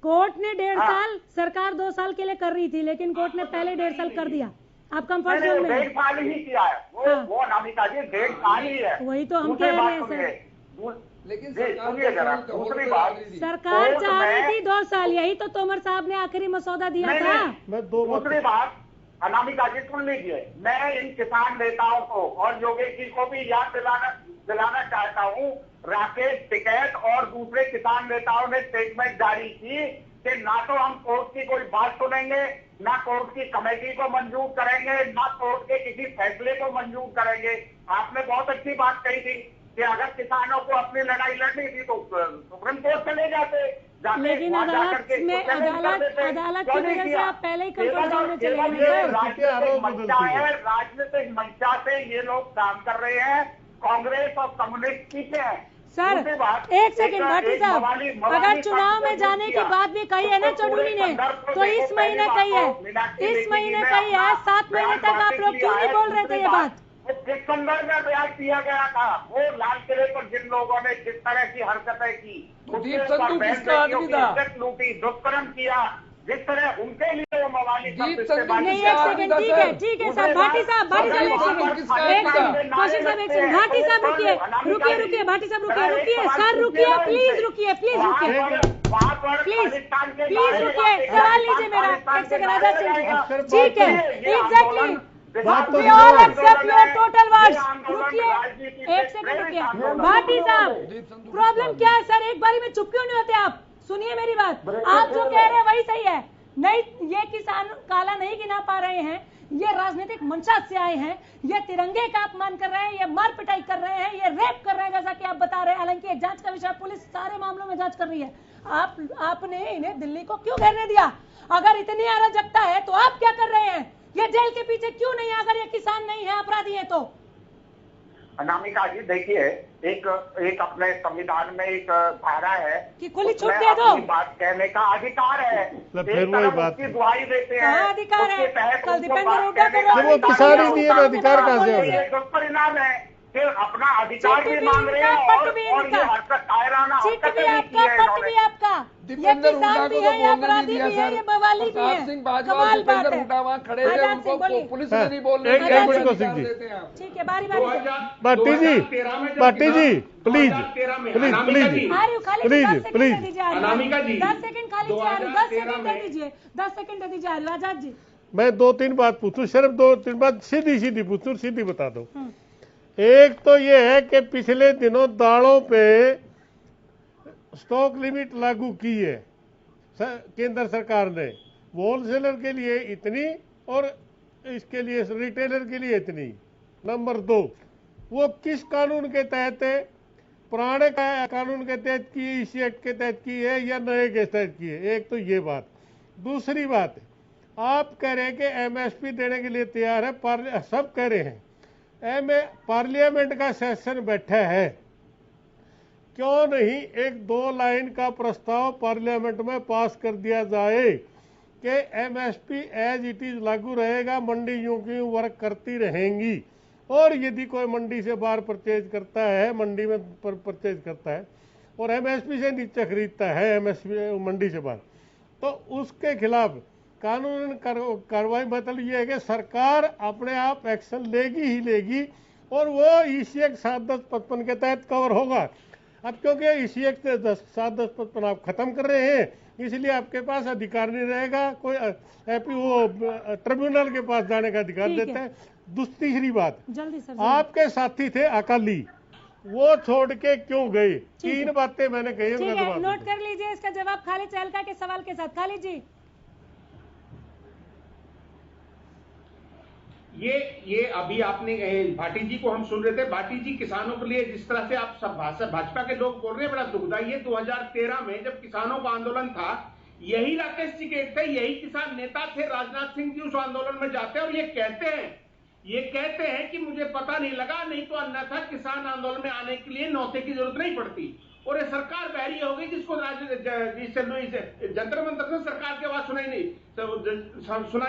कोर्ट ने 1.5 साल, सरकार 2 साल के लिए कर रही थी, लेकिन कोर्ट ने पहले 1.5 साल कर दिया। आप कंफर्ट जोन में 1.5 साल ही किया है वो अनामिका जी, 1.5 साल ही है। वही तो हम कह रहे हैं सर। लेकिन सुनिए जरा, दूसरी बात, सरकार चाह रही थी 2 साल, यही तो तोमर साहब ने आखिरी मसौदा दिया था। दूसरी बात अनामिका जी सुन लीजिए, मैं इन किसान नेताओं को और योगेश जी को भी याद दिलाना चाहता हूँ। राकेश टिकैत और दूसरे किसान नेताओं ने स्टेटमेंट जारी की कि ना तो हम कोर्ट की कोई बात सुनेंगे, ना कोर्ट की कमेटी को मंजूर करेंगे, ना कोर्ट के किसी फैसले को मंजूर करेंगे। आपने बहुत अच्छी बात कही थी कि अगर किसानों को अपनी लड़ाई लड़नी थी तो सुप्रीम कोर्ट चले जाते, लेकिन अदालत की वजह से आप पहले ही कंफर्ट जोन में चले गए। राजनीतिक मंचा है, राजनीतिक मंचा से ये लोग काम कर रहे हैं, कांग्रेस और कम्युनिस्ट पीछे हैं। सर एक सेकंड भाटी साहब, अगर चुनाव में जाने की बात भी कही है ना चौधरी ने, तो इस महीने कही है, इस महीने कही है। 7 महीने तक आप लोग क्यों नहीं बोल रहे थे ये बात? जिस संदर्भ में बयान किया गया था, वो लाल किले पर जिन लोगों ने जिस तरह की हरकतें की, इज्जत लूटी, दुष्कर्म किया, जिस तरह उनके लिए वो मवाली नहीं, एक सेकंड, ठीक है सर। भाटी साहब एक सेकंड, कौशिक साहब एक सेकंड, भाटी साहब रुकिए, भाटी साहब रुकिए, सर रुकिए, प्लीज रुकिए। वहाँ प्लीज रुकिए, सवाल लीजिए मेरा, एक सेकंड आजाद सिंह जी, ठीक है, exactly, we all accept your total words. रुकिए, एक सेकंड रुकिए, भाटी साहब, प्रॉब्लम क्या है सर, एक बारी में चुप क्यों नहीं होते आप? सुनिए मेरी बात, आप जो कह रहे हैं वही सही है, नहीं ये किसान काला नहीं गिना पा रहे हैं, ये राजनीतिक मंशा से आए हैं, ये तिरंगे का अपमान कर रहे हैं, ये मार पिटाई कर रहे हैं, ये रेप कर रहे हैं, जैसा कि आप बता रहे हैं, हालांकि एक जांच का विषय, पुलिस सारे मामलों में जांच कर रही है। आपने इन्हें दिल्ली को क्यों घेरने दिया? अगर इतनी अराजकता है तो आप क्या कर रहे हैं? ये जेल के पीछे क्यों नहीं है? अगर ये किसान नहीं है, अपराधी है तो? अनामिका जी देखिए, एक अपने संविधान में एक धारा है कि खुली छूट दे दो, बात कहने का अधिकार है, फिर वही बात की दुहाई देते हैं, अधिकार है, कल दीपेंद्र हुड्डा वो किसान ही नहीं है, अधिकार कहाँ से होगा? दुष्परिणाम है, फिर अपना अधिकार भी मांग रहे हैं और ये हरकत कायराना हरकत भी आपका, दीपेंद्र हुड्डा को तो बोलने नहीं दिया सर, प्रताप सिंह बाजवा दीपेंद्र हुड्डा वहाँ खड़े थे, उनको पुलिस ने नहीं बोलने दिया। ठीक है, बारी बारी, Bhati ji please please please please please, Anamika ji 10 second खाली, 10 सेकंड दे दीजिए, 10 सेकंड दे दीजिए आजाद जी। मैं 2-3 बात पूछूं, सिर्फ 2-3 बात सीधी पूछूं, सीधी बता दो। एक तो ये है कि पिछले दिनों दालों पे स्टॉक लिमिट लागू की है केंद्र सरकार ने, होलसेलर के लिए इतनी और इसके लिए रिटेलर के लिए इतनी। नंबर 2, वो किस कानून के तहत है? पुराने कानून के तहत की है, इसी एक्ट के तहत की है या नए के तहत की है? एक तो ये बात। दूसरी बात, आप कह रहे हैं कि एमएसपी देने के लिए तैयार है, सब कह रहे हैं, पार्लियामेंट का सेशन बैठा है, क्यों नहीं 1-2 लाइन का प्रस्ताव पार्लियामेंट में पास कर दिया जाए कि एमएसपी एज इट इज लागू रहेगा, मंडी यूं की वर्क करती रहेंगी, और यदि कोई मंडी से बाहर परचेज करता है, मंडी में परचेज करता है और एमएसपी से नीचे खरीदता है, एमएसपी मंडी से बाहर, तो उसके खिलाफ कानून कार्रवाई। मतलब ये है कि सरकार अपने आप एक्शन लेगी ही लेगी, और वो इसी एक्ट 7-10-55 के तहत कवर होगा। अब क्योंकि इसी एक्ट 7-10-55 आप खत्म कर रहे हैं, इसलिए आपके पास अधिकार नहीं रहेगा, कोई ट्रिब्यूनल के पास जाने का अधिकार देता है। तीसरी बात, आपके साथी थे अकाली, वो छोड़ के क्यों गए? 3 बातें मैंने कही, नोट कर लीजिए इसका जवाब खालिद चहलका के सवाल के साथ। खालिद जी, ये अभी आपने भाटी जी को हम सुन रहे थे, भाटी जी किसानों के लिए जिस तरह से आप सब भाजपा के लोग बोल रहे हैं, बड़ा दुखदाई है। 2013 में जब किसानों का आंदोलन था, यही राकेश टिकैत थे, यही किसान नेता थे, राजनाथ सिंह जी उस आंदोलन में जाते हैं और ये कहते हैं कि मुझे पता नहीं लगा, नहीं तो अन्यथा किसान आंदोलन में आने के लिए नौते की जरूरत नहीं पड़ती। और ये सरकार बहरी हो गई, जिसको जंतर मंतर से सरकार की आवाज सुनाई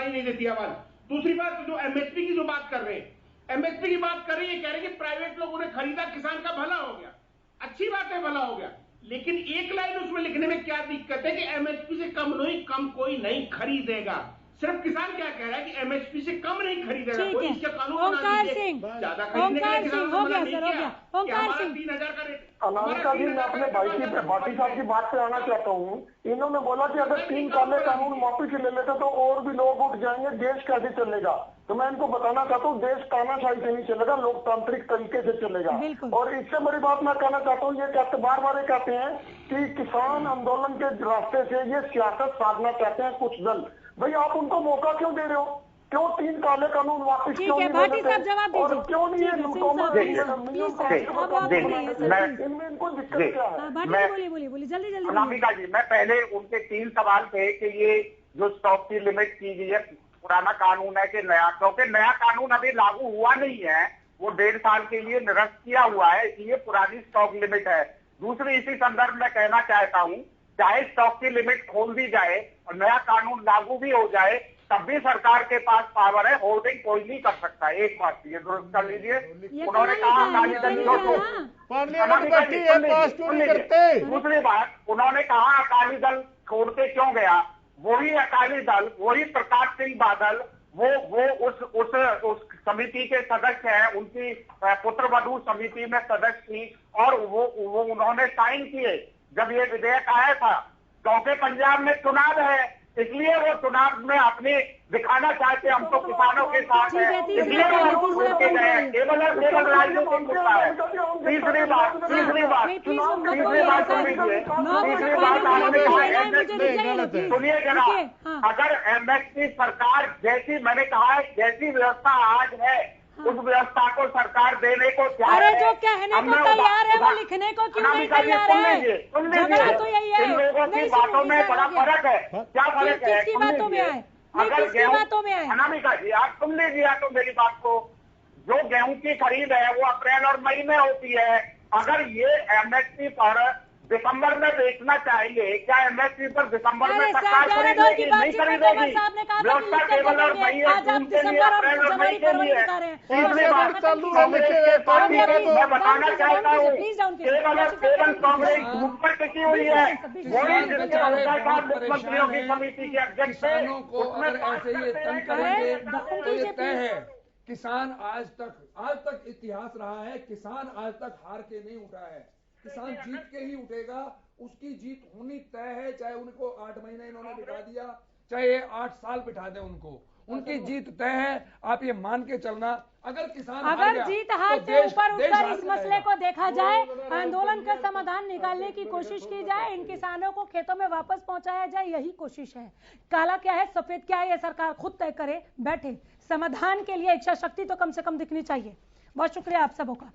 नहीं देती आवाज। दूसरी बात, जो एमएसपी की जो बात कर रहे हैं, एमएसपी की बात कर रही है, कह रहे हैं कि प्राइवेट लोगों ने खरीदा, किसान का भला हो गया। अच्छी बात है, भला हो गया, लेकिन एक लाइन उसमें लिखने में क्या दिक्कत है कि एमएसपी से कम कोई नहीं खरीदेगा। सिर्फ किसान क्या कह रहा है कि एमएसपी से कम नहीं खरीदेगा कोई, इसका कानून ओंकार सिंह, ज्यादा खरीदने के लिए किसान हो गया सर, हो गया। ओंकार सिंह, 3000 का रेट। अनामिका जी, मैं अपने भाटी साहब की बात पे आना चाहता हूँ। इन्होंने बोला कि अगर 3 काले कानून वापिस ले लेते तो और भी लोग उठ जाएंगे, देश कैसे चलेगा? तो मैं इनको बताना चाहता हूँ, देश तानाशाही से नहीं चलेगा, लोकतांत्रिक तरीके से चलेगा। और इससे बड़ी बात मैं कहना चाहता हूँ, ये कहते बार कहते हैं कि किसान आंदोलन के रास्ते से ये सियासत साधना चाहते हैं कुछ दल। भाई आप उनको मौका क्यों दे रहे हो? क्यों 3 काले कानून वापिस क्यों नहीं ले लेते? और क्यों नहीं है इनको दिक्कत क्या है? बोलिए जल्दी। अनामिका जी, मैं पहले उनके 3 सवाल थे कि ये जो स्टॉक की लिमिट की गई है, पुराना कानून है कि नया? क्योंकि नया कानून अभी लागू हुआ नहीं है, वो 1.5 साल के लिए निरस्त किया हुआ है, इसलिए पुरानी स्टॉक लिमिट है। दूसरी, इसी संदर्भ में कहना चाहता हूँ, चाहे स्टॉक की लिमिट खोल दी जाए और नया कानून लागू भी हो जाए, तब भी सरकार के पास पावर है, होल्डिंग कोई नहीं कर सकता। एक बात ये दुरुस्त कर लीजिए। उन्होंने कहा अकाली दल दूसरी बात, उन्होंने कहा अकाली दल छोड़ के क्यों गया? वही अकाली दल, वही प्रकाश सिंह बादल, वो उस समिति के सदस्य हैं, उनकी पुत्र वधू समिति में सदस्य थी, और वो उन्होंने साइन किए जब ये विधेयक आया था। क्योंकि पंजाब में चुनाव है, इसलिए वो चुनाव में अपनी दिखाना चाहते हम तो किसानों के साथ है, इसलिए वो छोड़ के गए। केवल और केवल राजनीतिक मुद्दा है। तीसरी बात आप लीजिए, सुनिए जनाब, अगर एमएसपी सरकार जैसी, मैंने कहा है जैसी व्यवस्था आज है उस व्यवस्था को सरकार देने को तैयार है। अरे जो कहने को तैयार है वो लिखने को क्यों नहीं तैयार है? झगड़ा तो यही है। इन लोगों की बातों में बड़ा फर्क है। क्या फर्क है? किसकी बातों में आए? किसकी बातों में आए? अनामिका जी आप सुन लीजिए तो मेरी बात को। जो गेहूं की खरीद है वो अप्रैल और मई में होती है। अगर ये एमएसपी पर दिसंबर में बेचना चाहिए, क्या एमएसपी पर दिसंबर में सरकार खरीदेगी? नहीं खरीदेगी। व्यवस्था केवल और मई और जून के लिए, अप्रैल और मई के लिए। मैं बताना चाहता हूँ केवल और केवल कांग्रेस झूठ पर टिकी हुई है। वही जिसके मुख्यमंत्रियों की समिति के अध्यक्ष किसानों को अगर ऐसे ही तंग करेंगे तो ये तय है। किसान आज तक इतिहास रहा है, किसान आज तक हार के नहीं उठा है, किसान जीत के ही उठेगा। उसकी जीत होनी तय है, चाहे उनको 8 महीने इन्होंने बिठा दिया, चाहे 8 साल बिठा दें उनको, उनकी जीत तय है। आप ये मान के चलना, अगर किसान अगर जीत हार से ऊपर उठकर इस मसले को देखा जाए, आंदोलन का समाधान निकालने की कोशिश की जाए, इन किसानों को खेतों में वापस पहुंचाया जाए, यही कोशिश है। काला क्या है सफेद क्या है ये सरकार खुद तय करे, बैठे। समाधान के लिए इच्छा शक्ति तो कम से कम दिखनी चाहिए। बहुत शुक्रिया आप सबों का।